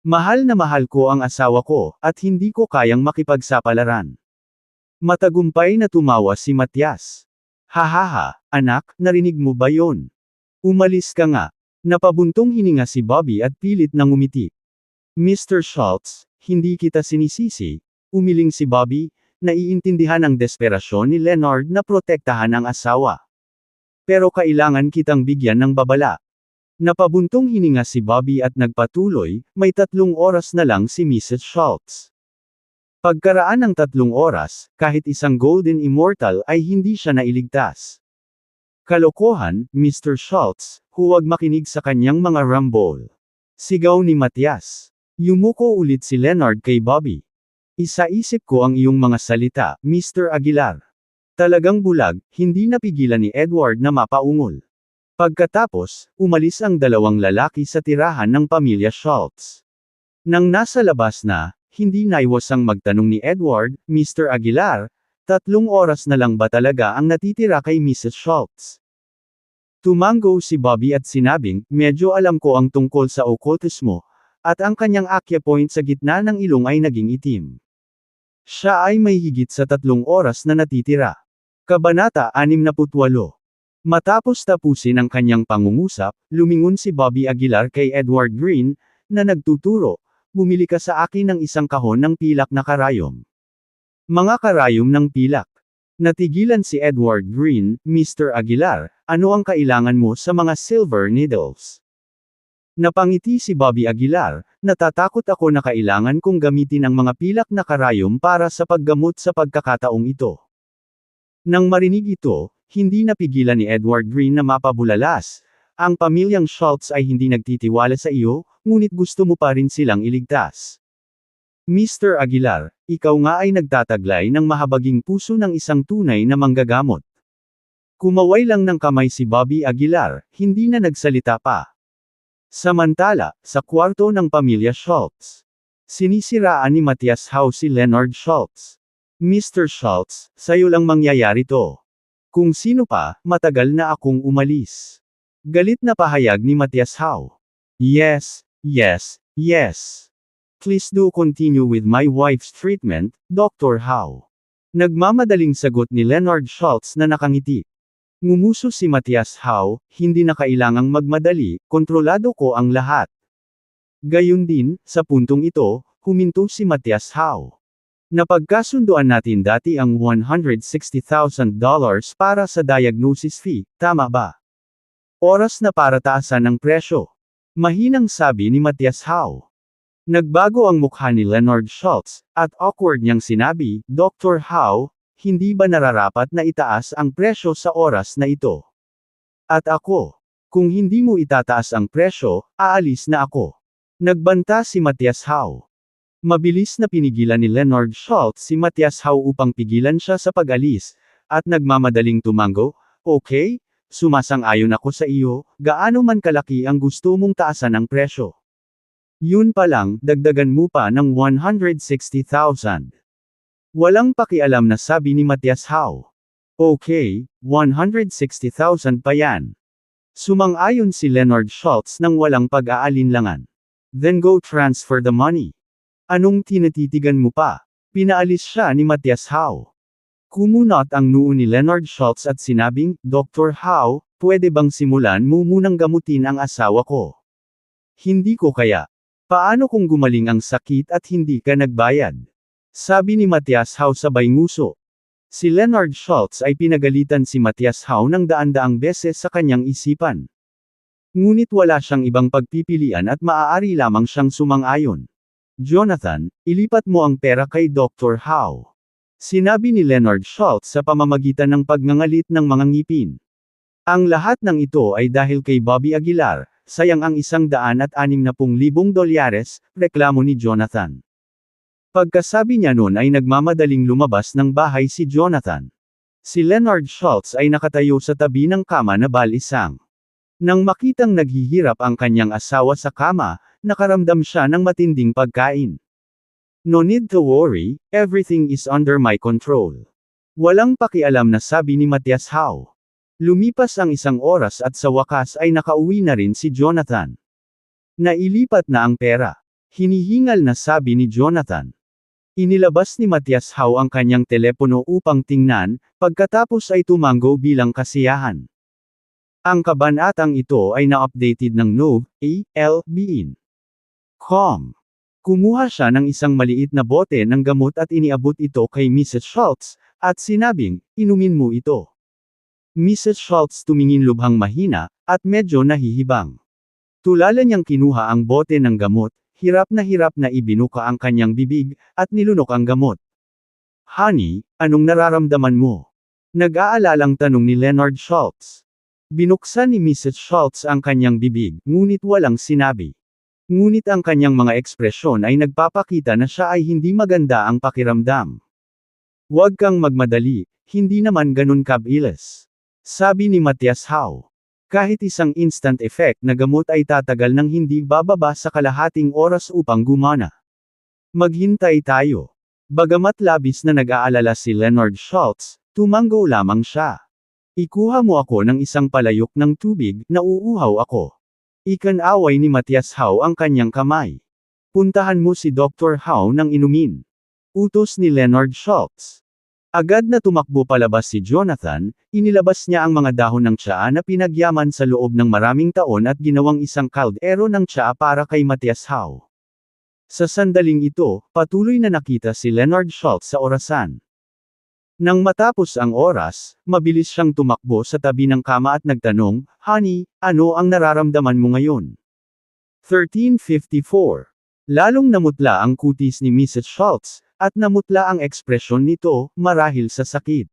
Mahal na mahal ko ang asawa ko, at hindi ko kayang makipagsapalaran. Matagumpay na tumawa si Matias. Hahaha, anak, narinig mo ba yon? Umalis ka nga. Napabuntong hininga si Bobby at pilit na ngumiti. Mr. Schultz, hindi kita sinisisi, umiling si Bobby, naiintindihan ang desperasyon ni Leonard na protektahan ang asawa. Pero kailangan kitang bigyan ng babala. Napabuntong hininga si Bobby at nagpatuloy, may 3 oras na lang si Mrs. Schultz. Pagkaraan ng 3 oras, kahit isang golden immortal ay hindi siya nailigtas. Kalokohan, Mr. Schultz, huwag makinig sa kanyang mga rambol. Sigaw ni Matias. Yumuko ulit si Leonard kay Bobby. Isaisip ko ang iyong mga salita, Mr. Aguilar. Talagang bulag, hindi napigilan ni Edward na mapaungol. Pagkatapos, umalis ang 2 lalaki sa tirahan ng pamilya Schultz. Nang nasa labas na, hindi naiwasang magtanong ni Edward, Mr. Aguilar, 3 oras na lang ba talaga ang natitira kay Mrs. Schultz? Tumango si Bobby at sinabing, medyo alam ko ang tungkol sa okultismo, at ang kanyang acupoint sa gitna ng ilong ay naging itim. Siya ay may higit sa 3 oras na natitira. Kabanata 68. Matapos tapusin ang kanyang pangungusap, lumingon si Bobby Aguilar kay Edward Green, na nagtuturo, bumili ka sa akin ng isang kahon ng pilak na karayom. Mga karayom ng pilak. Natigilan si Edward Green, Mr. Aguilar, ano ang kailangan mo sa mga silver needles? Napangiti si Bobby Aguilar, natatakot ako na kailangan kong gamitin ang mga pilak na karayom para sa paggamot sa pagkakataong ito. Nang marinig ito, hindi napigilan ni Edward Green na mapabulalas. Ang pamilyang Schultz ay hindi nagtitiwala sa iyo, ngunit gusto mo pa rin silang iligtas. Mr. Aguilar, ikaw nga ay nagtataglay ng mahabaging puso ng isang tunay na manggagamot. Kumaway lang ng kamay si Bobby Aguilar, hindi na nagsalita pa. Samantala, sa kwarto ng pamilya Schultz, sinisiraan ni Matthias Hau si Leonard Schultz. Mr. Schultz, sa'yo lang mangyayari to. Kung sino pa, matagal na akong umalis. Galit na pahayag ni Matthias Hau. Yes, yes, yes. Please do continue with my wife's treatment, Dr. Hau. Nagmamadaling sagot ni Leonard Schultz na nakangiti. Ngumuso si Matthias Hau, hindi na kailangang magmadali, kontrolado ko ang lahat. Gayun din, sa puntong ito, huminto si Matthias Hau. Napagkasunduan natin dati ang $160,000 para sa diagnosis fee, tama ba? Oras na para taasan ang presyo. Mahinang sabi ni Matthias Hau. Nagbago ang mukha ni Leonard Schultz, at awkward niyang sinabi, Dr. Hau, hindi ba nararapat na itaas ang presyo sa oras na ito? At ako, kung hindi mo itataas ang presyo, aalis na ako. Nagbanta si Matthias Hau. Mabilis na pinigilan ni Leonard Schultz si Matthias Hau upang pigilan siya sa pag-alis, at nagmamadaling tumango, okay, sumasang-ayon ako sa iyo, gaano man kalaki ang gusto mong taasan ang presyo. Yun pa lang, dagdagan mo pa ng $160,000. Walang pakialam na sabi ni Matthias Hau. Okay, $160,000 pa yan. Sumang-ayon si Leonard Schultz nang walang pag-aalinlangan. Then go transfer the money. Anong tinatitigan mo pa? Pinaalis siya ni Matthias Hau. Kumunot ang noo ni Leonard Schultz at sinabing, Dr. Hau, pwede bang simulan mo munang gamutin ang asawa ko? Hindi ko kaya. Paano kung gumaling ang sakit at hindi ka nagbayad? Sabi ni Matthias Hau sabay nguso. Si Leonard Schultz ay pinagalitan si Matthias Hau ng daan-daang beses sa kanyang isipan. Ngunit wala siyang ibang pagpipilian at maaari lamang siyang sumang-ayon. Jonathan, ilipat mo ang pera kay Dr. Hau. Sinabi ni Leonard Schultz sa pamamagitan ng pagngangalit ng mga ngipin. Ang lahat ng ito ay dahil kay Bobby Aguilar, sayang ang $160,000, reklamo ni Jonathan. Pagkasabi niya noon ay nagmamadaling lumabas ng bahay si Jonathan. Si Leonard Schultz ay nakatayo sa tabi ng kama na balisang. Nang makitang naghihirap ang kanyang asawa sa kama, nakaramdam siya ng matinding pagkain. No need to worry, everything is under my control. Walang pakialam na sabi ni Matthias Hau. Lumipas ang 1 oras at sa wakas ay nakauwi na rin si Jonathan. Nailipat na ang pera. Hinihingal na sabi ni Jonathan. Inilabas ni Matthias Hau ang kanyang telepono upang tingnan, pagkatapos ay tumango bilang kasiyahan. Ang kabanatang ito ay na-updated ng NOVA.com. Kumuha siya ng isang maliit na bote ng gamot at iniabot ito kay Mrs. Schultz, at sinabing, inumin mo ito. Mrs. Schultz tumingin lubhang mahina, at medyo nahihibang. Tulala niyang kinuha ang bote ng gamot, hirap na ibinuka ang kanyang bibig, at nilunok ang gamot. Honey, anong nararamdaman mo? Nag-aalalang tanong ni Leonard Schultz. Binuksan ni Mrs. Schultz ang kanyang bibig, ngunit walang sinabi. Ngunit ang kanyang mga ekspresyon ay nagpapakita na siya ay hindi maganda ang pakiramdam. Huwag kang magmadali, hindi naman ganun kabilis. Sabi ni Matthias Hau. Kahit isang instant effect na gamot ay tatagal ng hindi bababa sa kalahating oras upang gumana. Maghintay tayo. Bagamat labis na nag-aalala si Leonard Schultz, tumango lamang siya. Ikuha mo ako ng isang palayok ng tubig, nauuhaw ako. Ikan-away ni Matthias Hau ang kanyang kamay. Puntahan mo si Dr. Hau ng inumin. Utos ni Leonard Schultz. Agad na tumakbo palabas si Jonathan, inilabas niya ang mga dahon ng tsaa na pinagyaman sa loob ng maraming taon at ginawang isang kaldero ng tsaa para kay Matthias Hau. Sa sandaling ito, patuloy na nakita si Leonard Schultz sa orasan. Nang matapos ang oras, mabilis siyang tumakbo sa tabi ng kama at nagtanong, Honey, ano ang nararamdaman mo ngayon? 1354. Lalong namutla ang kutis ni Mrs. Schultz, at namutla ang ekspresyon nito, marahil sa sakit.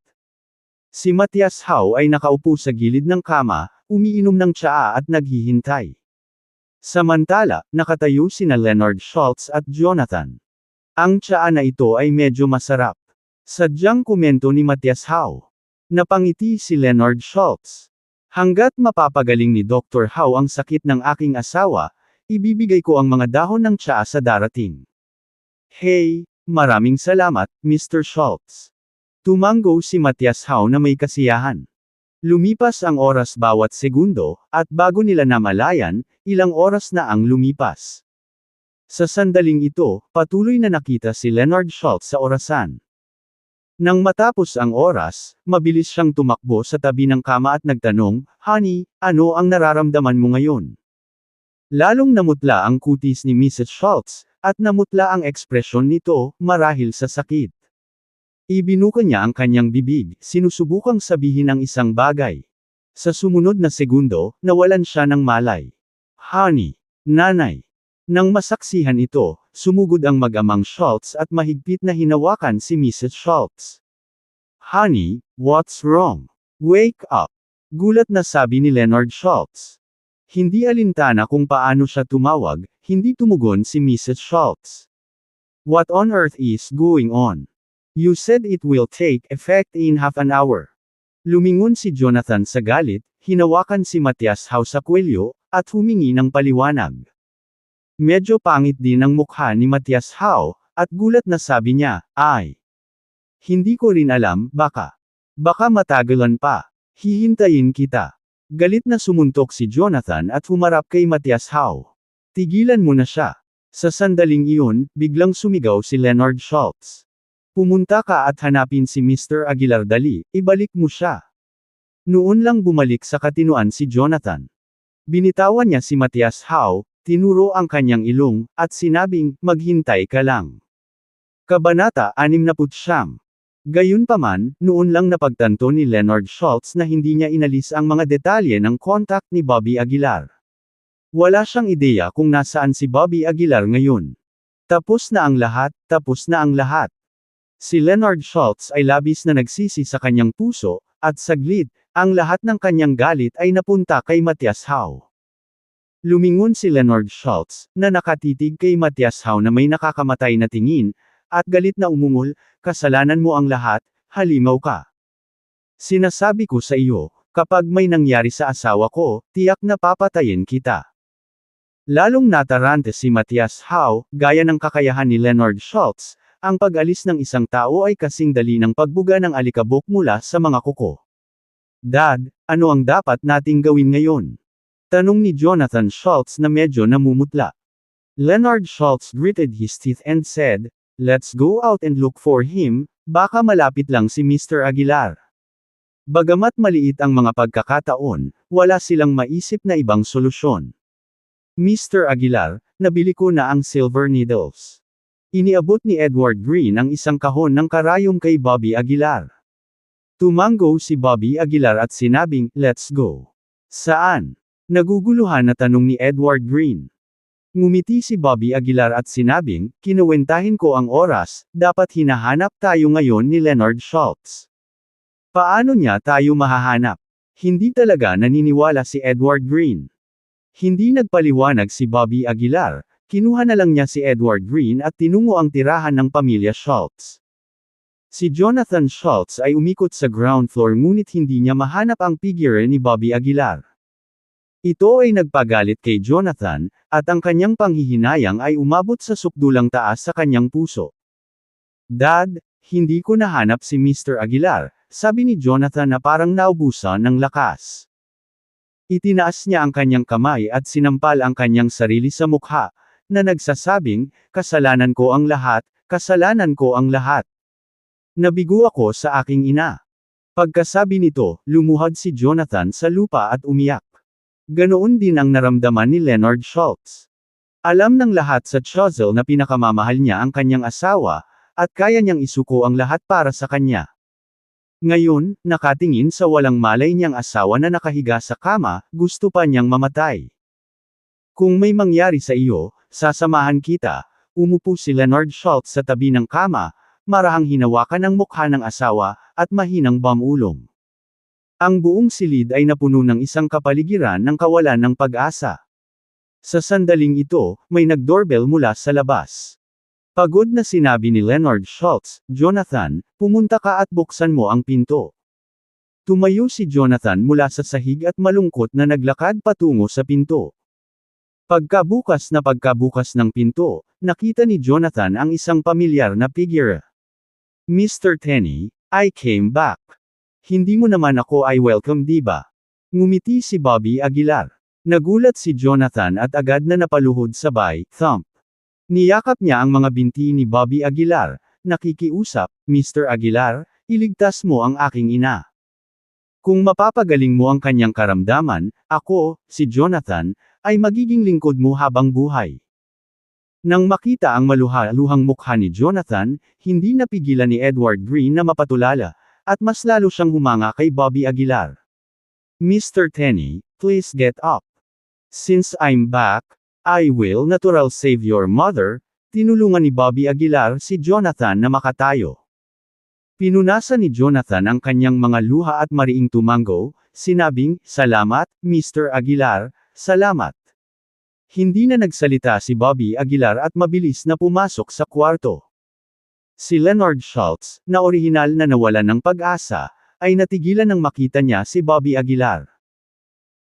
Si Matthias Howe ay nakaupo sa gilid ng kama, umiinom ng tsaa at naghihintay. Samantala, nakatayo sina Leonard Schultz at Jonathan. Ang tsaa na ito ay medyo masarap. Sadyang komento ni Matthias Howe. Napangiti si Leonard Schultz. Hanggat mapapagaling ni Dr. Howe ang sakit ng aking asawa, ibibigay ko ang mga dahon ng tsaa sa darating. Hey, maraming salamat, Mr. Schultz. Tumango si Matthias Howe na may kasiyahan. Lumipas ang oras bawat segundo, at bago nila namalayan, ilang oras na ang lumipas. Sa sandaling ito, patuloy na nakita si Leonard Schultz sa orasan. Nang matapos ang oras, mabilis siyang tumakbo sa tabi ng kama at nagtanong, "Honey, ano ang nararamdaman mo ngayon?" Lalong namutla ang kutis ni Mrs. Schultz, at namutla ang ekspresyon nito, marahil sa sakit. Ibinuka niya ang kanyang bibig, sinusubukang sabihin ang isang bagay. Sa sumunod na segundo, nawalan siya ng malay. "Honey, nanay." Nang masaksihan ito, sumugod ang mag-amang Schultz at mahigpit na hinawakan si Mrs. Schultz. "Honey, what's wrong? Wake up." Gulat na sabi ni Leonard Schultz. Hindi alintana kung paano siya tumawag, hindi tumugon si Mrs. Schultz. "What on earth is going on? You said it will take effect in half an hour." Lumingon si Jonathan sa galit, hinawakan si Matthias Howe sa kwelyo, at humingi ng paliwanag. Medyo pangit din ang mukha ni Matthias Howe, at gulat na sabi niya, "Ay. Hindi ko rin alam, baka matagalan pa. Hihintayin kita." Galit na sumuntok si Jonathan at humarap kay Matthias Howe. "Tigilan mo na siya." Sa sandaling iyon, biglang sumigaw si Leonard Schultz. "Pumunta ka at hanapin si Mr. Aguilar dali, ibalik mo siya." Noon lang bumalik sa katinuan si Jonathan. Binitawan niya si Matthias Howe, tinuro ang kanyang ilong, at sinabing, "Maghintay ka lang." Kabanata 69. Gayunpaman, noon lang napagtanto ni Leonard Schultz na hindi niya inalis ang mga detalye ng contact ni Bobby Aguilar. Wala siyang ideya kung nasaan si Bobby Aguilar ngayon. Tapos na ang lahat, tapos na ang lahat. Si Leonard Schultz ay labis na nagsisi sa kanyang puso, at saglit, ang lahat ng kanyang galit ay napunta kay Matthias Howe. Lumingon si Leonard Schultz, na nakatitig kay Matthias Howe na may nakakamatay na tingin, at galit na umungol, "Kasalanan mo ang lahat, halimaw ka. Sinasabi ko sa iyo, kapag may nangyari sa asawa ko, tiyak na papatayin kita." Lalong natarante si Matthias Howe, gaya ng kakayahan ni Leonard Schultz, ang pag-alis ng isang tao ay kasing dali ng pagbuga ng alikabok mula sa mga kuko. "Dad, ano ang dapat nating gawin ngayon?" Tanong ni Jonathan Schultz na medyo namumutla. Leonard Schultz gritted his teeth and said, "Let's go out and look for him, baka malapit lang si Mr. Aguilar." Bagamat maliit ang mga pagkakataon, wala silang maisip na ibang solusyon. "Mr. Aguilar, nabili ko na ang silver needles." Iniabot ni Edward Green ang isang kahon ng karayom kay Bobby Aguilar. Tumango si Bobby Aguilar at sinabing, "Let's go." "Saan?" Naguguluhan na tanong ni Edward Green. Ngumiti si Bobby Aguilar at sinabing, "Kinuwentahin ko ang oras, dapat hinahanap tayo ngayon ni Leonard Schultz." "Paano niya tayo mahahanap?" Hindi talaga naniniwala si Edward Green. Hindi nagpaliwanag si Bobby Aguilar, kinuha na lang niya si Edward Green at tinungo ang tirahan ng pamilya Schultz. Si Jonathan Schultz ay umikot sa ground floor ngunit hindi niya mahanap ang figure ni Bobby Aguilar. Ito ay nagpagalit kay Jonathan, at ang kanyang panghihinayang ay umabot sa sukdulang taas sa kanyang puso. "Dad, hindi ko nahanap si Mr. Aguilar," sabi ni Jonathan na parang naubusan ng lakas. Itinaas niya ang kanyang kamay at sinampal ang kanyang sarili sa mukha, na nagsasabing, "Kasalanan ko ang lahat, kasalanan ko ang lahat. Nabigo ako sa aking ina." Pagkasabi nito, lumuhad si Jonathan sa lupa at umiyak. Ganoon din ang naramdaman ni Leonard Schultz. Alam ng lahat sa Chazelle na pinakamamahal niya ang kanyang asawa, at kaya niyang isuko ang lahat para sa kanya. Ngayon, nakatingin sa walang malay niyang asawa na nakahiga sa kama, gusto pa niyang mamatay. Kung may mangyari sa iyo, sasamahan kita. Umupo si Leonard Schultz sa tabi ng kama, marahang hinawakan ang mukha ng asawa, at mahinang bumulong. Ang buong silid ay napuno ng isang kapaligiran ng kawalan ng pag-asa. Sa sandaling ito, may nag-doorbell mula sa labas. Pagod na sinabi ni Leonard Schultz, "Jonathan, pumunta ka at buksan mo ang pinto." Tumayo si Jonathan mula sa sahig at malungkot na naglakad patungo sa pinto. Pagkabukas ng pinto, nakita ni Jonathan ang isang pamilyar na figure. "Mr. Tenney, I came back. Hindi mo naman ako ay welcome, di ba?" Ngumiti si Bobby Aguilar. Nagulat si Jonathan at agad na napaluhod sabay, thump. Niyakap niya ang mga binti ni Bobby Aguilar, nakikiusap, "Mr. Aguilar, iligtas mo ang aking ina. Kung mapapagaling mo ang kanyang karamdaman, ako, si Jonathan, ay magiging lingkod mo habang buhay." Nang makita ang maluhaluhang mukha ni Jonathan, hindi napigilan ni Edward Green na mapatulala, at mas lalo siyang humanga kay Bobby Aguilar. "Mr. Tenney, please get up. Since I'm back, I will natural save your mother." Tinulungan ni Bobby Aguilar si Jonathan na makatayo. Pinunasan ni Jonathan ang kanyang mga luha at mariing tumango, sinabing, "Salamat, Mr. Aguilar, salamat." Hindi na nagsalita si Bobby Aguilar at mabilis na pumasok sa kwarto. Si Leonard Schultz, na orihinal na nawalan ng pag-asa, ay natigilan nang makita niya si Bobby Aguilar.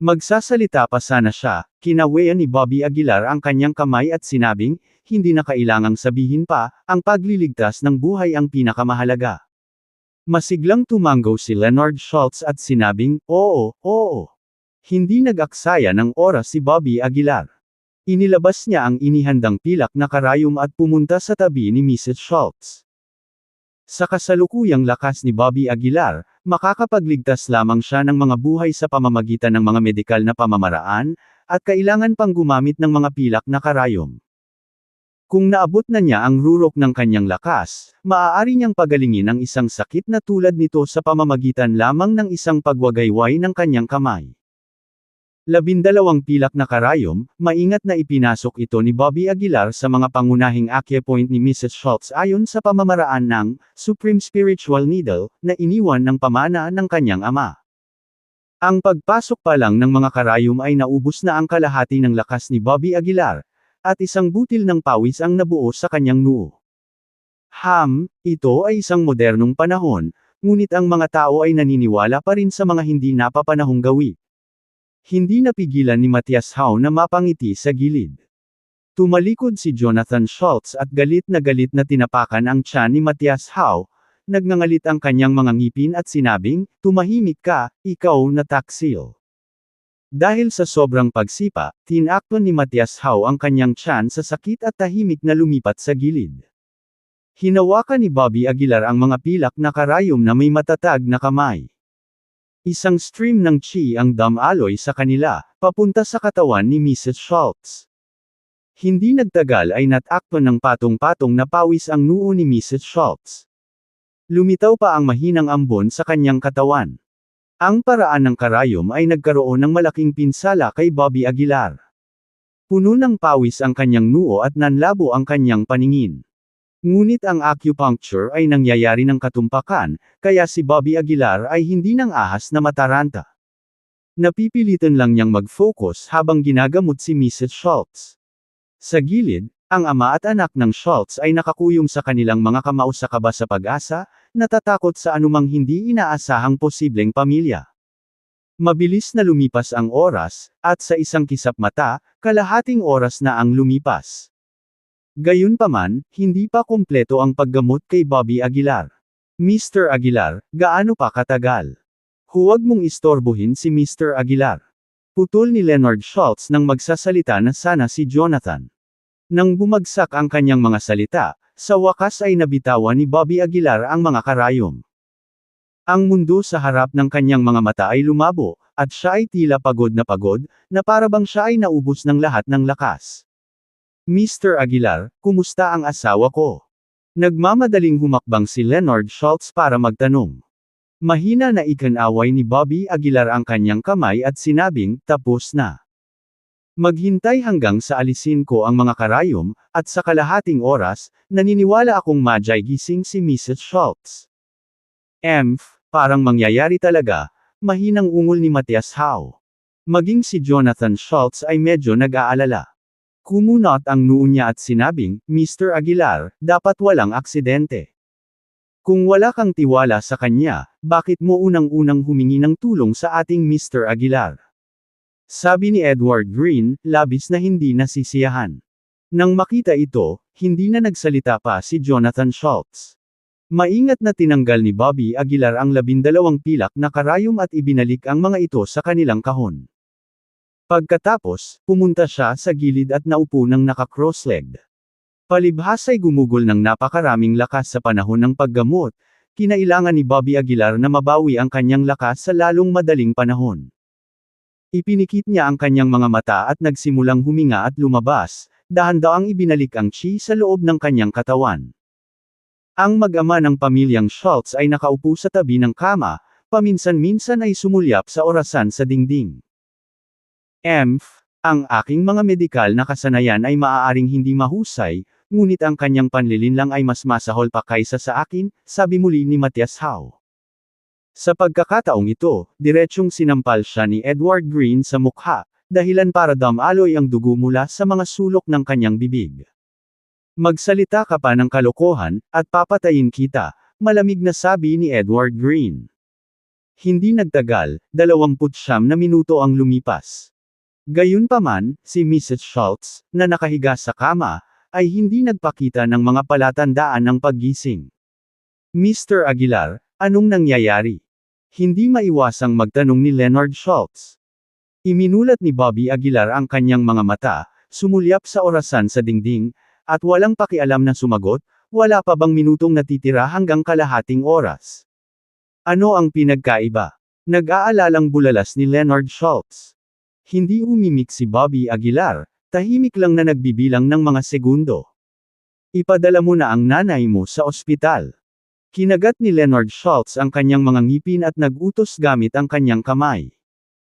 Magsasalita pa sana siya, kinawayan ni Bobby Aguilar ang kanyang kamay at sinabing, "Hindi na kailangang sabihin pa, ang pagliligtas ng buhay ang pinakamahalaga." Masiglang tumango si Leonard Schultz at sinabing, "Oo, oo." Hindi nag-aksaya ng oras si Bobby Aguilar. Inilabas niya ang inihandang pilak na karayom at pumunta sa tabi ni Mrs. Schultz. Sa kasalukuyang lakas ni Bobby Aguilar, makakapagligtas lamang siya ng mga buhay sa pamamagitan ng mga medikal na pamamaraan, at kailangan pang gumamit ng mga pilak na karayom. Kung naabot na niya ang rurok ng kanyang lakas, maaari niyang pagalingin ang isang sakit na tulad nito sa pamamagitan lamang ng isang pagwagayway ng kanyang kamay. 12 pilak na karayom, maingat na ipinasok ito ni Bobby Aguilar sa mga pangunahing acupoint ni Mrs. Schultz ayon sa pamamaraan ng Supreme Spiritual Needle na iniwan ng pamana ng kanyang ama. Ang pagpasok pa lang ng mga karayom ay naubos na ang kalahati ng lakas ni Bobby Aguilar, at isang butil ng pawis ang nabuo sa kanyang noo. Ito ay isang modernong panahon, ngunit ang mga tao ay naniniwala pa rin sa mga hindi napapanahong gawi. Hindi napigilan ni Matthias Howe na mapangiti sa gilid. Tumalikod si Jonathan Schultz at galit na tinapakan ang tiyan ni Matthias Howe, nagngangalit ang kanyang mga ngipin at sinabing, "Tumahimik ka, ikaw na taksil." Dahil sa sobrang pagsipa, tinakpan ni Matthias Howe ang kanyang tiyan sa sakit at tahimik na lumipat sa gilid. Hinawakan ni Bobby Aguilar ang mga pilak na karayom na may matatag na kamay. Isang stream ng chi ang dumaloy sa kanila, papunta sa katawan ni Mrs. Schultz. Hindi nagtagal ay natakpan ng patong-patong na pawis ang noo ni Mrs. Schultz. Lumitaw pa ang mahinang ambon sa kanyang katawan. Ang paraan ng karayom ay nagkaroon ng malaking pinsala kay Bobby Aguilar. Puno ng pawis ang kanyang noo at nanlabo ang kanyang paningin. Ngunit ang acupuncture ay nangyayari ng katumpakan, kaya si Bobby Aguilar ay hindi nang ahas na mataranta. Napipilitan lang niyang mag-focus habang ginagamot si Mrs. Schultz. Sa gilid, ang ama at anak ng Schultz ay nakakuyong sa kanilang mga kamao sa kaba sa pag-asa, natatakot sa anumang hindi inaasahang posibleng pamilya. Mabilis na lumipas ang oras, at sa isang kisap mata, kalahating oras na ang lumipas. Gayunpaman, hindi pa kumpleto ang paggamot kay Bobby Aguilar. "Mr. Aguilar, gaano pa katagal? Huwag mong istorbohin si Mr. Aguilar." Putol ni Leonard Schultz nang magsasalita na sana si Jonathan. Nang bumagsak ang kanyang mga salita, sa wakas ay nabitawan ni Bobby Aguilar ang mga karayom. Ang mundo sa harap ng kanyang mga mata ay lumabo, at siya ay tila pagod, na parabang siya ay naubos ng lahat ng lakas. "Mr. Aguilar, kumusta ang asawa ko?" Nagmamadaling humakbang si Leonard Schultz para magtanong. Mahina na ikinaway ni Bobby Aguilar ang kanyang kamay at sinabing, "Tapos na." Maghintay hanggang sa alisin ko ang mga karayom, at sa kalahating oras, naniniwala akong madyay gising si Mrs. Schultz. Parang mangyayari talaga, mahinang ungol ni Matias Howe. Maging si Jonathan Schultz ay medyo nag-aalala. Kumunot ang noo niya at sinabing, Mr. Aguilar, dapat walang aksidente. Kung wala kang tiwala sa kanya, bakit mo unang-unang humingi ng tulong sa ating Mr. Aguilar? Sabi ni Edward Green, labis na hindi nasisiyahan. Nang makita ito, hindi na nagsalita pa si Jonathan Schultz. Maingat na tinanggal ni Bobby Aguilar ang 12 pilak na karayom at ibinalik ang mga ito sa kanilang kahon. Pagkatapos, pumunta siya sa gilid at naupo ng naka-cross-legged. Palibhas ay gumugol ng napakaraming lakas sa panahon ng paggamot, kinailangan ni Bobby Aguilar na mabawi ang kanyang lakas sa lalong madaling panahon. Ipinikit niya ang kanyang mga mata at nagsimulang huminga at lumabas, dahan-daang ibinalik ang chi sa loob ng kanyang katawan. Ang mag-ama ng pamilyang Schultz ay nakaupo sa tabi ng kama, paminsan-minsan ay sumulyap sa orasan sa dingding. Ang aking mga medikal na kasanayan ay maaaring hindi mahusay, ngunit ang kanyang panlilinlang ay mas masahol pa kaysa sa akin, sabi muli ni Matias Howe. Sa pagkakataong ito, diretsyong sinampal siya ni Edward Green sa mukha, dahilan para damaloy ang dugo mula sa mga sulok ng kanyang bibig. Magsalita ka pa ng kalokohan, at papatayin kita, malamig na sabi ni Edward Green. Hindi nagtagal, 29 na minuto ang lumipas. Gayunpaman, si Mrs. Schultz, na nakahiga sa kama, ay hindi nagpakita ng mga palatandaan ng paggising. Mr. Aguilar, anong nangyayari? Hindi maiwasang magtanong ni Leonard Schultz. Iminulat ni Bobby Aguilar ang kanyang mga mata, sumulyap sa orasan sa dingding, at walang pakialam na sumagot, wala pa bang minutong natitira hanggang kalahating oras? Ano ang pinagkaiba? Nag-aalalang bulalas ni Leonard Schultz. Hindi umimik si Bobby Aguilar, tahimik lang na nagbibilang ng mga segundo. Ipadala mo na ang nanay mo sa ospital. Kinagat ni Leonard Schultz ang kanyang mga ngipin at nag-utos gamit ang kanyang kamay.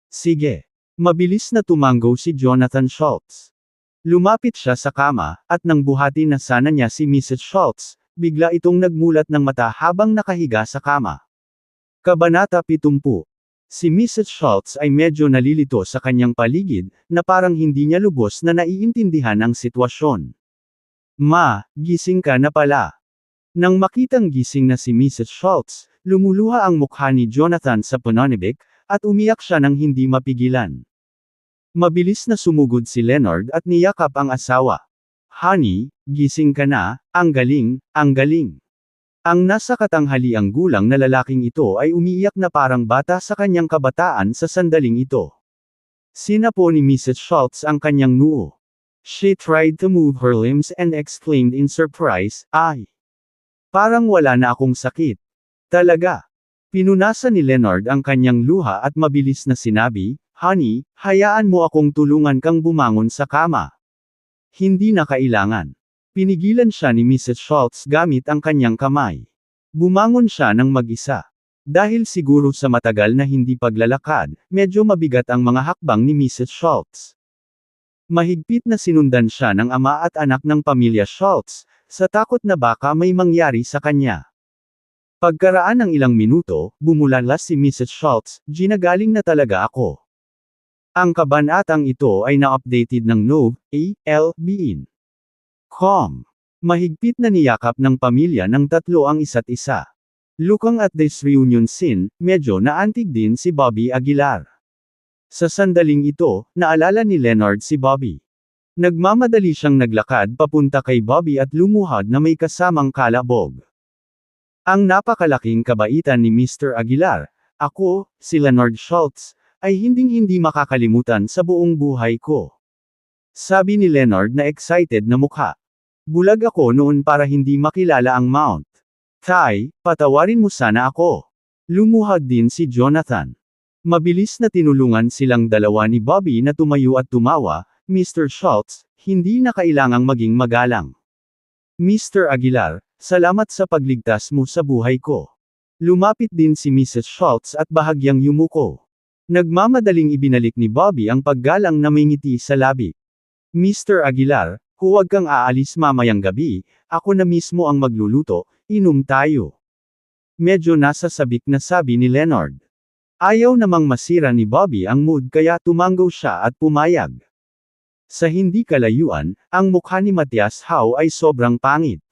Sige. Mabilis na tumanggo si Jonathan Schultz. Lumapit siya sa kama, at nang buhati na sana niya si Mrs. Schultz, bigla itong nagmulat ng mata habang nakahiga sa kama. Kabanata 70. Si Mrs. Schultz ay medyo nalilito sa kanyang paligid, na parang hindi niya lubos na naiintindihan ang sitwasyon. Ma, gising ka na pala. Nang makitang gising na si Mrs. Schultz, lumuluha ang mukha ni Jonathan sa pananibik, at umiyak siya ng hindi mapigilan. Mabilis na sumugod si Leonard at niyakap ang asawa. Honey, gising ka na, ang galing, ang galing. Ang nasa katanghaliang gulang na lalaking ito ay umiiyak na parang bata sa kanyang kabataan sa sandaling ito. Sinapo ni Mrs. Schultz ang kanyang noo. She tried to move her limbs and exclaimed in surprise, "Ay! Parang wala na akong sakit." Talaga. Pinunasan ni Leonard ang kanyang luha at mabilis na sinabi, "Honey, hayaan mo akong tulungan kang bumangon sa kama." Hindi na kailangan. Pinigilan siya ni Mrs. Schultz gamit ang kanyang kamay. Bumangon siya ng mag-isa. Dahil siguro sa matagal na hindi paglalakad, medyo mabigat ang mga hakbang ni Mrs. Schultz. Mahigpit na sinundan siya ng ama at anak ng pamilya Schultz, sa takot na baka may mangyari sa kanya. Pagkaraan ng ilang minuto, bumulalas si Mrs. Schultz, "Ginagaling na talaga ako." Ang kabanatang ito ay na-updated ng Nov.com. Mahigpit na niyakap ng pamilya ng tatlo ang isa't isa. Looking at this reunion scene, medyo naantig din si Bobby Aguilar. Sa sandaling ito, naalala ni Leonard si Bobby. Nagmamadali siyang naglakad papunta kay Bobby at lumuhad na may kasamang kalabog. Ang napakalaking kabaitan ni Mr. Aguilar, ako, si Leonard Schultz, ay hinding-hindi makakalimutan sa buong buhay ko. Sabi ni Leonard na excited na mukha. Bulag ako noon para hindi makilala ang Mount. Tay, patawarin mo sana ako. Lumuhad din si Jonathan. Mabilis na tinulungan silang dalawa ni Bobby na tumayo at tumawa. Mr. Schultz, hindi na kailangang maging magalang. Mr. Aguilar, salamat sa pagligtas mo sa buhay ko. Lumapit din si Mrs. Schultz at bahagyang yumuko. Nagmamadaling ibinalik ni Bobby ang paggalang na may ngiti sa labi. Mr. Aguilar, huwag kang aalis mamayang gabi, ako na mismo ang magluluto, inom tayo. Medyo nasasabik na sabi ni Leonard. Ayaw namang masira ni Bobby ang mood kaya tumango siya at pumayag. Sa hindi kalayuan, ang mukha ni Matias Howe ay sobrang pangit.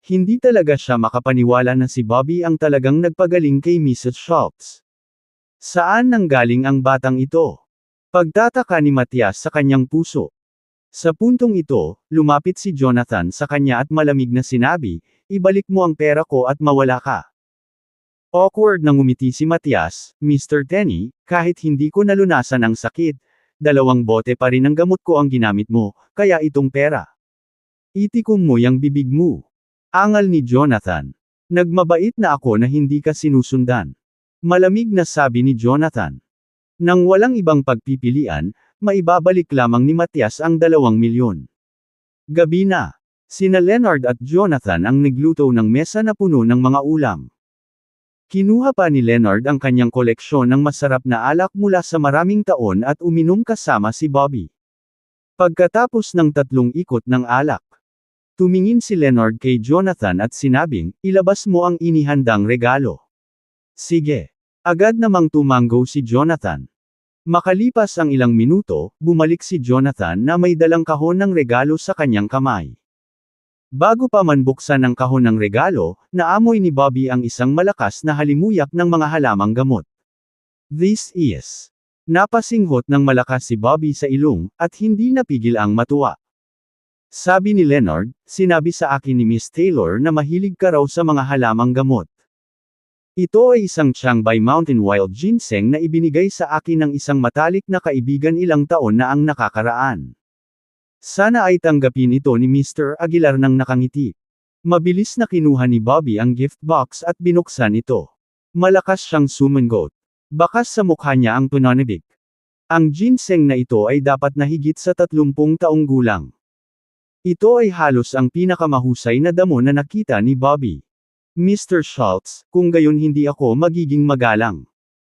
Hindi talaga siya makapaniwala na si Bobby ang talagang nagpagaling kay Mrs. Schultz. Saan nanggaling ang batang ito? Pagtataka ni Matias sa kanyang puso. Sa puntong ito, lumapit si Jonathan sa kanya at malamig na sinabi, ibalik mo ang pera ko at mawala ka. Awkward na ngumiti si Matias, Mr. Tenny, kahit hindi ko nalunasan ang sakit, 2 bote pa rin ng gamot ko ang ginamit mo, kaya itong pera. Itikom mo yang bibig mo. Angal ni Jonathan. Nagmabait na ako na hindi ka sinusundan. Malamig na sabi ni Jonathan. Nang walang ibang pagpipilian, maibabalik lamang ni Matias ang 2 milyon. Gabi na. Sina Leonard at Jonathan ang nagluto ng mesa na puno ng mga ulam. Kinuha pa ni Leonard ang kanyang koleksyon ng masarap na alak mula sa maraming taon at uminom kasama si Bobby. Pagkatapos ng 3 ikot ng alak, tumingin si Leonard kay Jonathan at sinabing, ilabas mo ang inihandang regalo. Sige. Agad namang tumango si Jonathan. Makalipas ang ilang minuto, bumalik si Jonathan na may dalang kahon ng regalo sa kanyang kamay. Bago pa man buksan ang kahon ng regalo, naamoy ni Bobby ang isang malakas na halimuyak ng mga halamang gamot. This is. Napasinghot ng malakas si Bobby sa ilong, at hindi napigil ang matuwa. Sabi ni Leonard, sinabi sa akin ni Miss Taylor na mahilig ka raw sa mga halamang gamot. Ito ay isang Chiangbai Mountain Wild Ginseng na ibinigay sa akin ng isang matalik na kaibigan ilang taon na ang nakakaraan. Sana ay tanggapin ito ni Mr. Aguilar ng nakangiti. Mabilis na kinuha ni Bobby ang gift box at binuksan ito. Malakas siyang sumangot. Bakas sa mukha niya ang pananabik. Ang ginseng na ito ay dapat na higit sa 30 taong gulang. Ito ay halos ang pinakamahusay na damo na nakita ni Bobby. Mr. Schultz, kung gayon hindi ako magiging magalang.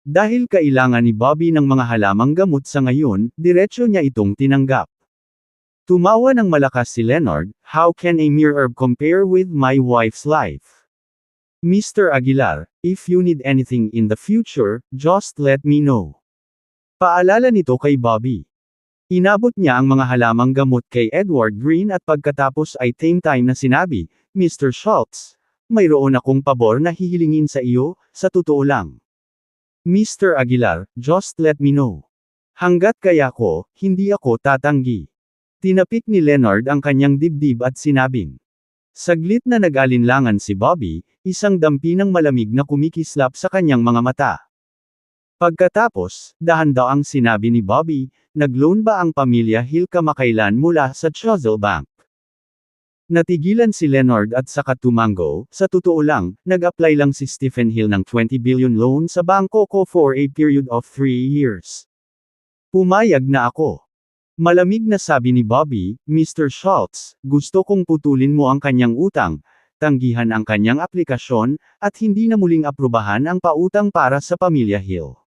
Dahil kailangan ni Bobby ng mga halamang gamot sa ngayon, diretso niya itong tinanggap. Tumawa ng malakas si Leonard, how can a mere herb compare with my wife's life? Mr. Aguilar, if you need anything in the future, just let me know. Paalala nito kay Bobby. Inabot niya ang mga halamang gamot kay Edward Green at pagkatapos ay same time na sinabi, Mr. Schultz, mayroon akong pabor na hihilingin sa iyo, sa totoo lang. Mr. Aguilar, just let me know. Hanggat kaya ko, hindi ako tatanggi. Tinapik ni Leonard ang kanyang dibdib at sinabing. Saglit na nag-alinlangan si Bobby, isang dampi ng malamig na kumikislap sa kanyang mga mata. Pagkatapos, dahan-daang sinabi ni Bobby, nag-loan ba ang pamilya Hill kamakailan mula sa Chuzell Bank? Natigilan si Leonard at saka tumango, sa totoo lang, nag-apply lang si Stephen Hill ng 20 billion loan sa bangko ko for a period of 3 years. Pumayag na ako. Malamig na sabi ni Bobby, Mr. Schultz, gusto kong putulin mo ang kanyang utang, tanggihan ang kanyang aplikasyon, at hindi na muling aprubahan ang pautang para sa pamilya Hill.